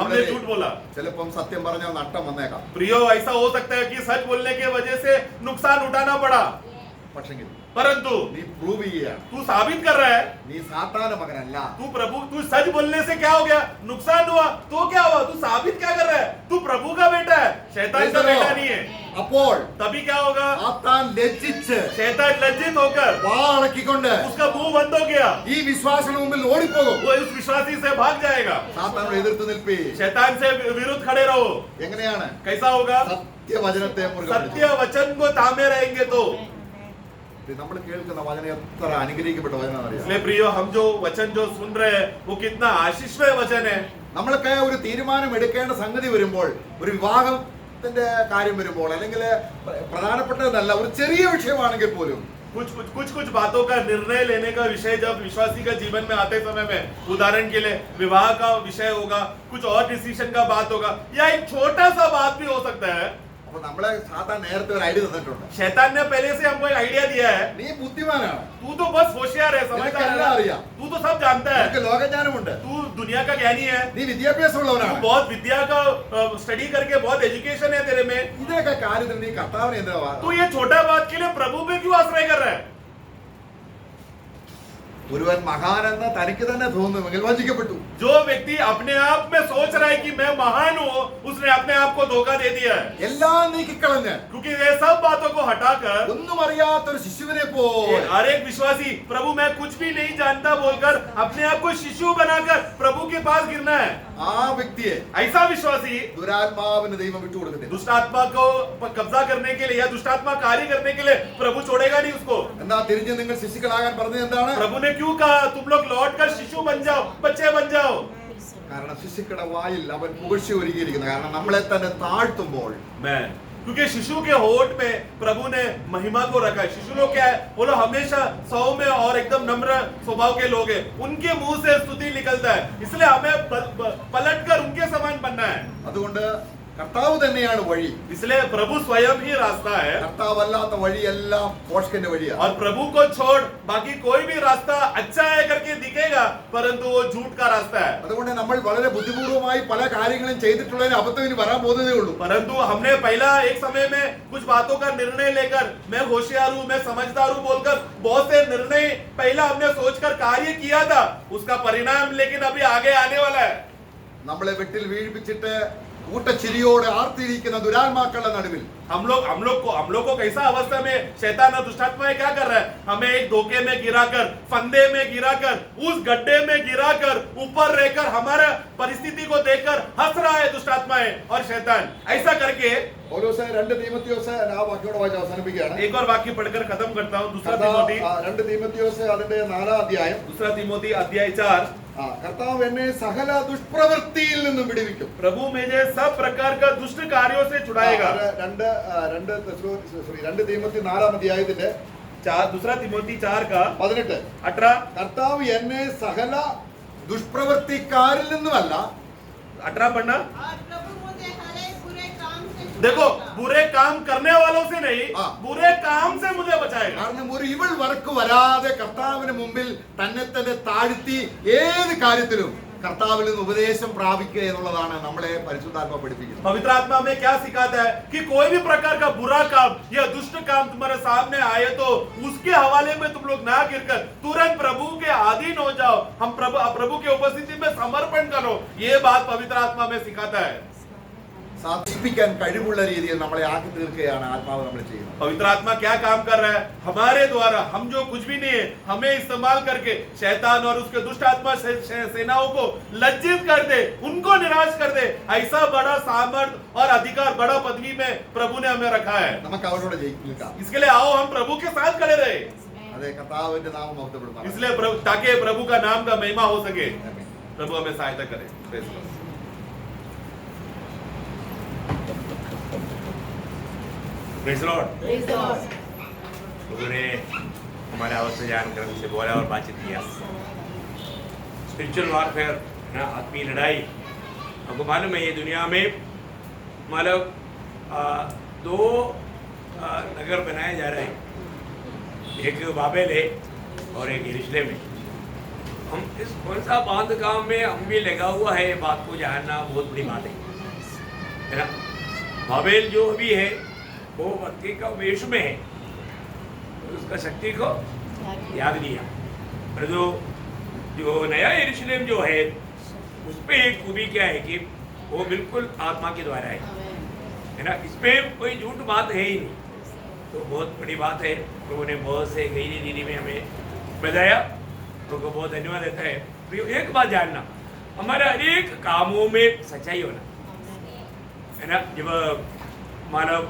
हमने झूठ बोला. ചിലപ്പം സത്യം പറഞ്ഞാൽ നഷ്ടം വന്നേക്കാം. प्रियो ऐसा हो सकता है कि सच बोलने के वजह से नुकसान उठाना पड़ा, പക്ഷെങ്കിൽ परंतु നീ പ്രൂവ് ചെയ്യാണ് तू साबित कर रहा है നീ സാത്താന്റെ മകനല്ല. तू सच बोलने से क्या हो गया? नुकसान हुआ तो क्या हुआ? तू साबित क्या कर रहा है? तू प्रभु का बेटा है, शैतान का बेटा नहीं है. അപ്പോൾ तभी क्या होगा? സാത്താൻ ലജ്ജിച്ച് शैतान लज्जित होकर വാളടക്കിക്കൊണ്ട് उसका मुंह बंद हो गया ഈ വിശ്വാസത്തിന് മുമ്പിൽ ഓടിപ്പോകും. वो इस विश्वासी से भाग जाएगा സാത്താനോട് എതിർത്ത് നിൽപ്പി. शैतान से विरुद्ध खड़े रहो എങ്ങനെയാണ്? कैसा होगा സത്യവചനത്തെ മുറുകെ सत्य പിടിച്ച്. वचन को थामे रहेंगे तो നമ്മൾ കേൾക്കുന്ന വചനം എത്ര അനുഗ്രഹിക്കപ്പെട്ട വചനം അറിയാം. इसलिए प्रियो हम जो वचन जो सुन रहे हैं वो कितना आशीषमय वचन है നമ്മളൊക്കെ ഒരു തീരുമാനം എടുക്കേണ്ട സംഗതി വരുമ്പോൾ, ഒരു വിവാഹത്തിന്റെ കാര്യം വരുമ്പോൾ, അല്ലെങ്കിൽ പ്രധാനപ്പെട്ടതല്ല ഒരു ചെറിയ വിഷയമാണെങ്കിൽ പോലും कुछ बातों का निर्णय लेने का विषय जब विश्वासी का जीवन में आते समय में, उदाहरण के लिए विवाह का विषय होगा, कुछ और डिसीजन का बात होगा, या एक छोटा सा बात भी हो सकता है. അപ്പൊ നമ്മളെ സാത്താൻ നേരത്തെ ഒരു ഐഡിയ തന്നിട്ടുണ്ട്. शैतान ने पहले से हमको एक आइडिया दिया है, നീ ബുദ്ധിമാനാണ്, तू तो बस होशियार है, समझदार निनक्कु एल्लाम है, അറിയാം. तू तो सब जानता है, നിനക്ക് ലോകജ്ഞാനമുണ്ട്, तू दुनिया का ज्ञानी है, നീ तू വിദ്യാഭ്യാസമുള്ളവനാണ്. बहुत विद्या का स्टडी करके बहुत एजुकेशन है तेरे में, ഇതിനൊക്കെ കാര്യത്തിൽ നീ കർത്താവിനെ എന്തിനാ? तू ये छोटा बात के लिए प्रभु पे क्यों आश्रय कर रहा है? ഒരുവൻ മഹാനെന്ന് തനിക്ക് തന്നെ തോന്നുമെങ്കിൽ വഞ്ചിക്കപ്പെട്ടു. जो व्यक्ति अपने आप में सोच रहा है कि मैं महान हूँ, उसने अपने आप को धोखा दे दिया है. എല്ലാം നീക്കിക്കളഞ്ഞ് क्योंकि ये सब बातों को हटाकर ഒന്നും അറിയാത്തൊരു ശിശുവിനെ പോലെ हर एक विश्वासी प्रभु मैं कुछ भी नहीं जानता बोलकर अपने आप को शिशु बनाकर प्रभु के पास गिरना है. ആ വ്യക്തിയെ ऐसा विश्वासी ദുരാത്മാവിന് ദൈവം വിട്ടുകൊടുക്കത്തില്ല. दुष्ट आत्मा को कब्जा करने के लिए या दुष्ट आत्मा कार्य करने के लिए प्रभु छोड़ेगा नहीं उसको. എന്നാ തിരിഞ്ഞ് നിങ്ങൾ ശിശുക്കളാകാൻ പറഞ്ഞത് എന്താണ്? प्रभु ने क्यों कहा तुम लोग लौट कर शिशु बन जाओ, बच्चे बन जाओ? കാരണം ശിശുക്കളുടെ വായിൽ അവൻ പുകഴ്ച ഒരുക്കിയിരിക്കുന്നു. കാരണം നമ്മളെ തന്നെ താഴ്ത്തുമ്പോൾ मैं क्योंकि शिशु के होठ में प्रभु ने महिमा को रखा है. शिशु लोग क्या है, वो लोग हमेशा सौम्य और एकदम नम्र स्वभाव के लोग हैं, उनके मुंह से स्तुति निकलता है. इसलिए हमें पलटकर उनके समान बनना है. അതുകൊണ്ട് കർത്താവ് തന്നെയാണ് വഴി. इसलिए प्रभु स्वयं ही रास्ता है, കർത്താവല്ലാത്ത വഴിയെല്ലാം ഭോഷ്കന്റെ വഴിയാണ്. और प्रभु को छोड़ बाकी कोई भी रास्ता अच्छा है करके दिखेगा, परंतु वो झूठ का रास्ता है. അതുകൊണ്ട് നമ്മൾ വളരെ ബുദ്ധിപൂർവമായി പല കാര്യങ്ങളും ചെയ്തിട്ടുള്ളതിന് അബദ്ധം ഇനി വരാൻ പോകുന്നതേ ഉള്ളൂ. परंतु हमने पहला एक समय में कुछ बातों का निर्णय लेकर मैं होशियार हूँ, मैं समझदार हूँ बोलकर बहुत से निर्णय पहला हमने सोचकर कार्य किया था, उसका परिणाम लेकिन अभी आगे आने वाला है. നമ്മളെ വെട്ടിൽ വീഴ്പിച്ചിട്ട് കൂട്ടച്ചിരിയോടെ ആർത്തിരിക്കുന്ന ദുരാത്മാക്കളുടെ നടുവിൽ हम लोग को कैसा अवस्था में शैतान और दुष्टात्माएं क्या कर रहा है, हमें एक धोखे में गिराकर, फंदे में गिराकर, उस गड्ढे में गिराकर, ऊपर रहकर हमारा परिस्थिति को देखकर हंस रहा है दुष्टात्माएं और शैतान. ऐसा करके പൗലോസ് 2 തീമോഥെയോസ് ആ വാക്യോടെ വായിച്ച് അവസാനിപ്പിക്കുകയാണ്. एक और वाक्य पढ़कर खत्म करता हूँ. दूसरा तिमोथी 2 തീമോഥെയോസ് അതിന്റെ 4-ാം അധ്യായം. दूसरा तिमोथी अध्याय 4. കർത്താവ് എന്നെ സകല ദുഷ്പ്രവൃത്തിയിൽ നിന്നും വിടുവിക്കും. प्रभु मुझे सब प्रकार का दुष्ट कार्यों से छुड़ाएगा. 2 തീമോത്തി 4-ാം അധ്യായത്തിന്റെ दूसरा तिमोथी 4 का 18. 18. കർത്താവ് എന്നെ സകല ദുഷ്പ്രവൃത്തിക്കാരിൽ നിന്നുമല്ല 18 पढ़ना. और प्रभु मुझे हर एक बुरे काम से देखो छुड़ाएगा. बुरे काम करने वालों से नहीं, हाँ. बुरे काम से मुझे बचाएगा. കാരണം ഒരു ഇവൾ വർക്ക് വരാതെ കർത്താവിന് മുമ്പിൽ തന്നെ തന്നെ താഴ്ത്തി ഏത് കാര്യത്തിലും കർത്താവിൽ നിന്ന് ഉപദേശം പ്രാപിക്കുക എന്നുള്ളതാണ് നമ്മളെ പരിശുദ്ധാത്മ പഠിപ്പിക്കുന്നത്. पवित्र आत्मा में क्या सिखाता है कि कोई भी प्रकार का बुरा काम या दुष्ट काम तुम्हारे सामने आए तो उसके हवाले में तुम लोग ना गिरकर तुरंत प्रभु के अधीन हो जाओ. हम प्रभु के उपस्थिति में समर्पण करो. ये बात पवित्र आत्मा में सिखाता है. സാധിപ്പിക്കാൻ കഴിവുള്ള രീതിയിൽ നമ്മളെ ആക്കി തീർക്കുകയാണ് ആത്മാവ് നമ്മൾ ചെയ്യുന്നത്. पवित्र आत्मा क्या काम कर रहा है हमारे द्वारा, हम जो कुछ भी नहीं है हमें इस्तेमाल करके शैतान और उसके दुष्ट आत्मा सेनाओं को लज्जित कर दे, उनको निराश कर दे. ऐसा बड़ा सामर्थ और अधिकार, बड़ा पदवी में प्रभु ने हमें रखा है. നമുക്ക് അവരോട് ജയിക്കാം. इसके लिए आओ हम प्रभु के साथ खड़े रहे. അതെ, കർത്താവിന്റെ നാമം മഹത്വപ്പെടുമാറാകട്ടെ. इसलिए ताकि प्रभु का नाम का महिमा हो सके. प्रभु हमें सहायता करे. Praise the Lord. Praise the Lord. Praise the Lord. प्रभु ने हमारे अवस्था जानकर हमसे बोला और बातचीत किया. स्पिरिचुअल वॉरफेयर ना, आत्मीय लड़ाई. आपको मालूम है ये दुनिया में मतलब 2 नगर बनाए जा रहे हैं. एक बाबेल है और एक यरूशलेम है. हम इस कौन सा बांध काम में हम भी लगा हुआ है, बात को जानना बहुत बड़ी बात है ना. बाबेल जो भी है वो भक्ति का वेश में है, उसका शक्ति को याद लिया. पर जो नया यरूशलेम जो है उस पे एक खूबी क्या है कि वो बिल्कुल आत्मा के द्वारा है ना. इसमें कोई झूठ बात है ही नहीं. तो बहुत बड़ी बात है. प्रभु ने बहुत से गहरी दीदी में हमें बताया उनको बहुत धन्यवाद देता है। प्रियो, एक बात जानना, हमारे अनेक कामों में सच्चाई होना है ना। जब मानव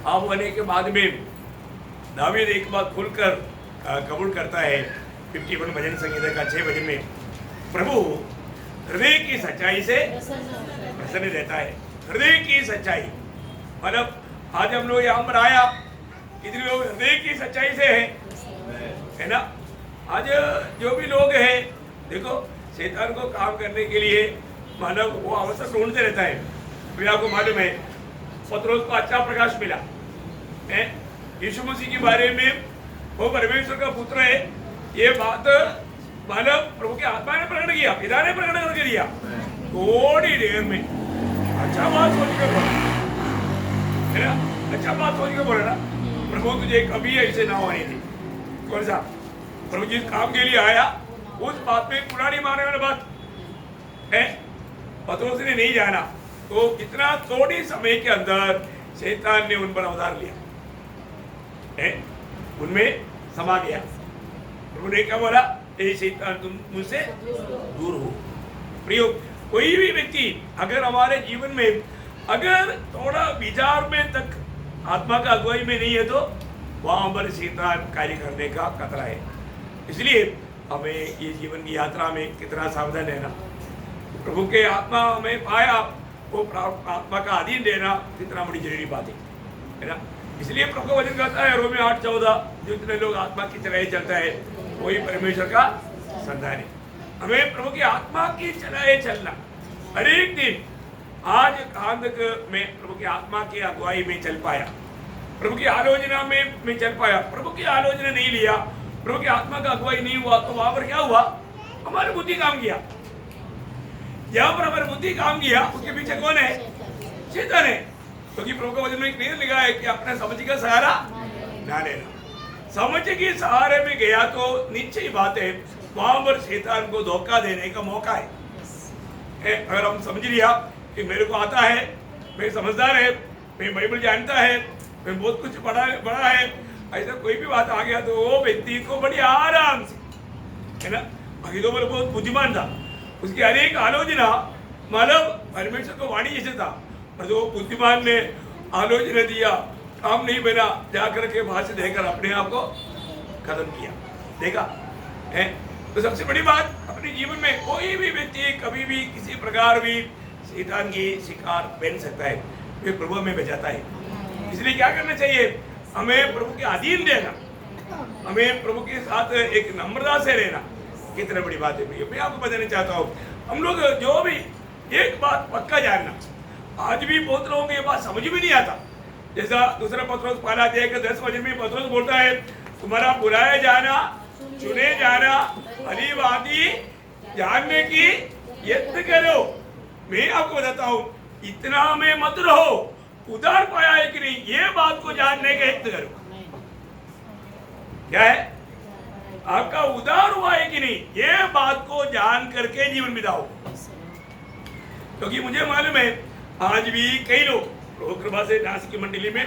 आप होने के बाद में दावीद एक बात खुलकर कबूल करता है 51 भजन संगीता का 6 भजन में, प्रभु हृदय की सच्चाई से प्रसन्न रहता है। हृदय की सच्चाई मतलब आज हम लोग यहाँ पर आया, कितने लोग हृदय की सच्चाई से है ना। आज जो भी लोग हैं, देखो शैतान को काम करने के लिए मानव वो अवसर ढूंढते रहता है। फिर आपको मालूम है पत्रोस को अच्छा प्रकाश मिला है, यीशु मसीह के बारे में वो परमेश्वर का पुत्र है, ये बात मानव प्रभु के आत्मा ने प्रकट किया, पिता ने प्रकट करके दिया। थोड़ी देर में अच्छा बात सोच कर बोला है ना, अच्छा बात सोच कर बोला ना, प्रभु तुझे कभी ऐसे ना होने थी। कौन सा प्रभु जिस काम के लिए आया उस बात में पुरानी मानने वाली बात है, पत्रोस ने नहीं जाना, तो कितना थोड़ी समय के अंदर शैतान ने उन पर अवतार लिया है, उनमें समा गया। प्रभु ने क्या बोला, ए शैतान तुम मुझसे दूर हो। प्रियो, कोई भी व्यक्ति अगर हमारे जीवन में अगर थोड़ा विचार में तक आत्मा का अगुवाई में नहीं है तो वहां पर शैतान कार्य करने का खतरा है। इसलिए हमें ये जीवन की यात्रा में कितना सावधान रहना, प्रभु के आत्मा हमें पाया वो आत्मा का अधीन रहना कितना बड़ी जरूरी बात है ना। इसलिए प्रभु का वचन कहता है रोमियो 8:14, जो इतने लोग आत्मा की चलाए चलता है वही परमेश्वर का संतान है। हमें प्रभु की आत्मा की चलाए चलना हर एक दिन। आज कहां तक मैं प्रभु की आत्मा की अगुवाई में चल पाया, प्रभु की आलोचना में मैं चल पाया, प्रभु की आलोचना नहीं लिया, प्रभु की आत्मा का अगुवाई नहीं हुआ, तो वहां पर क्या हुआ, हमारी बुद्धि काम किया। जहां पर हमारी बुद्धि काम किया उसके पीछे कौन है, शैतान है। क्योंकि प्रभु का वचन में क्लियर लिखा है कि अपने समझ का सहारा ना लेना। समझ के सहारे में गया तो निश्चय बात है वहां पर शैतान को धोखा देने का मौका है। अगर हम समझ लिया कि मेरे को आता है, मैं समझदार है, मैं बाइबल जानता है, मैं बहुत कुछ बड़ा है, ऐसा कोई भी बात आ गया तो वो व्यक्ति को बड़ी आराम से है ना, बाकी तो बहुत बुद्धिमान था, उसकी हर एक आलोचना मतलब परमेश्वर को वाणी जैसे था, और जो बुद्धिमान ने आलोचना दिया, काम नहीं बना, जाकर के वहां से देकर अपने आप को खत्म किया। देखा है, तो सबसे बड़ी बात अपने जीवन में कोई भी व्यक्ति कभी भी किसी प्रकार भी शैतान की शिकार बन सकता है, फिर प्रभु में बचाता है। इसलिए क्या करना चाहिए, हमें प्रभु के अधीन रहना, हमें प्रभु के साथ एक नम्रता से रहना कितनी बड़ी बात है। मैं आपको बताना चाहता हूँ, हम लोग जो भी एक बात पक्का जानना, आज भी बहुत लोगों को ये बात समझ में नहीं आता। जैसा दूसरा पत्रोस 5:10 में पत्रोस बोलता है, तुम्हारा बुलाया जाना, चुने जाना, भली बाती जानने की यत्न करो। मैं आपको बताता हूँ, इतना में मत रहो, उधार पाया है कि नहीं ये बात को जानने का यत्न करो। क्या है, आपका उधार हुआ है कि नहीं ये बात को जान करके जीवन बिताओ। क्योंकि मुझे मालूम है आज भी कई लोग प्रभु कृपा से नासिक की मंडली में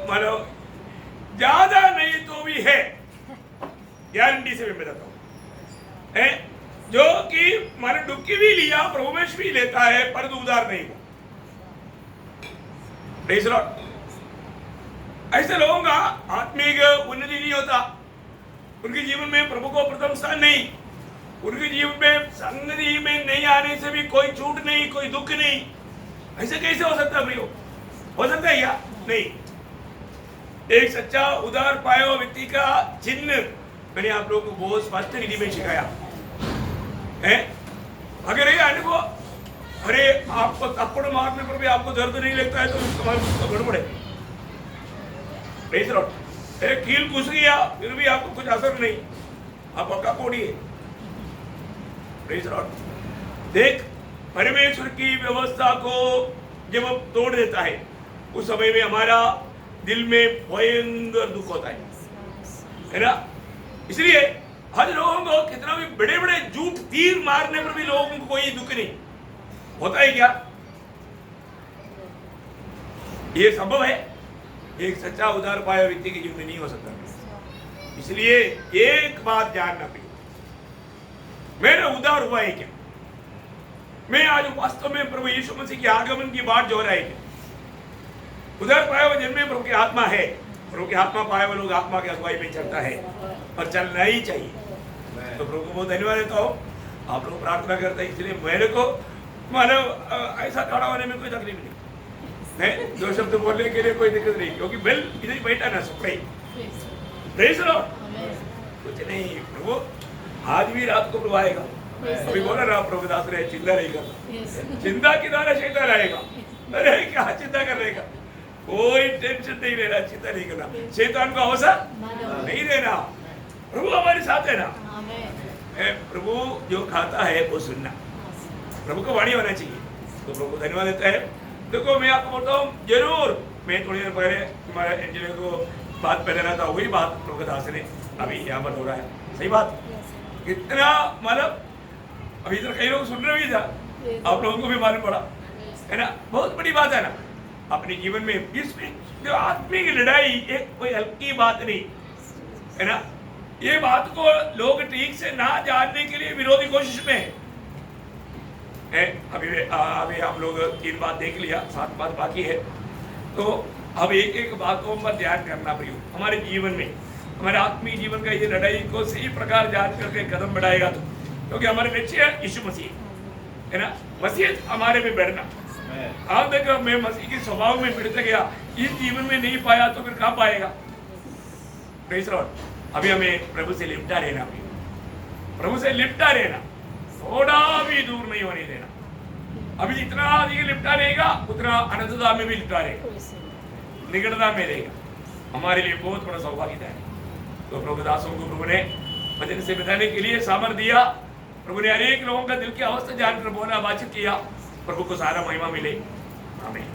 मानो ज्यादा नहीं तो भी है, गारंटी से मैं बताता हूं, जो कि माने डुबकी भी लिया प्रभु में भी लेता है पर उधार नहीं हुआ। Praise Lord. ऐसे लोगों का आत्मिक उन्नति नहीं होता, उनके जीवन में प्रभु को प्रथम स्थान नहीं, उनके जीवन में संगति में नहीं आने से भी कोई छूट नहीं, कोई दुख नहीं। ऐसे कैसे हो सकता है प्रियो, हो सकता है क्या? नहीं। एक सच्चा उदार पाया हुआ व्यक्ति का चिन्ह मैंने आप लोगों को बहुत स्पष्ट रीति में सिखाया है। अगर ये अनुभव, अरे आपको थप्पड़ मारने पर भी आपको दर्द नहीं लगता है तो उसका गड़बड़ है। Praise Lord. एक कील घुस गया फिर भी आपको कुछ असर नहीं, आप पक्का कोड़िए। Praise Lord. देख, परमेश्वर की व्यवस्था को जब हम तोड़ देता है उस समय में हमारा दिल में भयंकर दुख होता है ना। इसलिए हर लोगों को कितना भी बड़े बड़े झूठ तीर मारने पर भी लोगों को कोई दुख नहीं होता है क्या? ये संभव है? एक सच्चा उदार पाया व्यक्ति के जीवन में नहीं हो सकता। इसलिए एक बात जानना पड़ेगा, मेरा उद्धार हुआ है क्या? मैं आज वास्तव में प्रभु यीशु मसीह के आगमन की बाट जो रहा है क्या? उधर पाया हुआ जिनमें प्रभु की आत्मा है, प्रभु की आत्मा पाए हुए लोग आत्मा की अगुवाई में चलता है और चलना ही चाहिए। तो प्रभु को बहुत धन्यवाद देता हूँ। आप लोग प्रार्थना करते हैं, इसलिए मेरे को मानो ऐसा खड़ा होने में कोई तकलीफ नहीं है, दो शब्द बोलने के लिए कोई दिक्कत नहीं, क्योंकि बेल इधर ही बैठा ना सप्लाई प्रेज़ द लॉर्ड। कुछ नहीं, प्रभु आज भी रात को प्रभु आएगा। अभी बोला ना प्रभु दास ने, चिंता नहीं करना, चिंता के द्वारा शैतान आएगा। अरे क्या चिंता करने का, कोई टेंशन नहीं लेना, चिंता नहीं करना, शैतान को अवसर नहीं देना, प्रभु हमारे साथ है ना। प्रभु जो खाता है वो सुनना, प्रभु को वाणी होना चाहिए। तो प्रभु को धन्यवाद देता है। देखो मैं आपको बोलता हूँ, जरूर मैं थोड़ी देर पहले हमारे इंजीनियर को बात पहले रहा था, वही बात प्रभु दास ने अभी यहाँ पर हो रहा है, सही बात। इतना मतलब अभी इधर कई लोग सुन रहे भी था, आप लोगों को भी मालूम पड़ा है ना, बहुत बड़ी बात है ना अपने जीवन में। इसमें जो आत्मिक लड़ाई एक कोई हल्की बात नहीं है ना। ये बात को लोग ठीक से ना जानने के लिए विरोधी कोशिश में है। अभी हम लोग 3 बात देख लिया, 7 बात बाकी है। तो अब एक एक बातों पर ध्यान करना प्रियो, हमारे जीवन में, हमारे आत्मिक जीवन का ये लड़ाई को सही प्रकार जान करके कदम बढ़ाएगा तो, क्योंकि हमारे लक्ष्य है यीशु मसीह है ना, मसीह हमारे में बढ़ना। आप देखो मैं मसीह के स्वभाव में बढ़ते गया, इस जीवन में नहीं पाया तो फिर कहाँ पाएगा? Praise the Lord. अभी हमें प्रभु से लिपटा रहना, प्रभु से लिपटा रहना, थोड़ा भी दूर नहीं होने देना। अभी जितना अधिक लिपटा रहेगा उतना अनंतता में भी लिपटा रहेगा, निकटता में रहेगा। हमारे लिए बहुत बड़ा सौभाग्य है। तो प्रभु दासों को प्रभु ने वचन से बताने के लिए सामर्थ्य दिया। प्रभु ने अनेक लोगों का दिल की अवस्था जानकर बोला, बातचीत किया। प्रभु को सारा महिमा मिले। आमीन।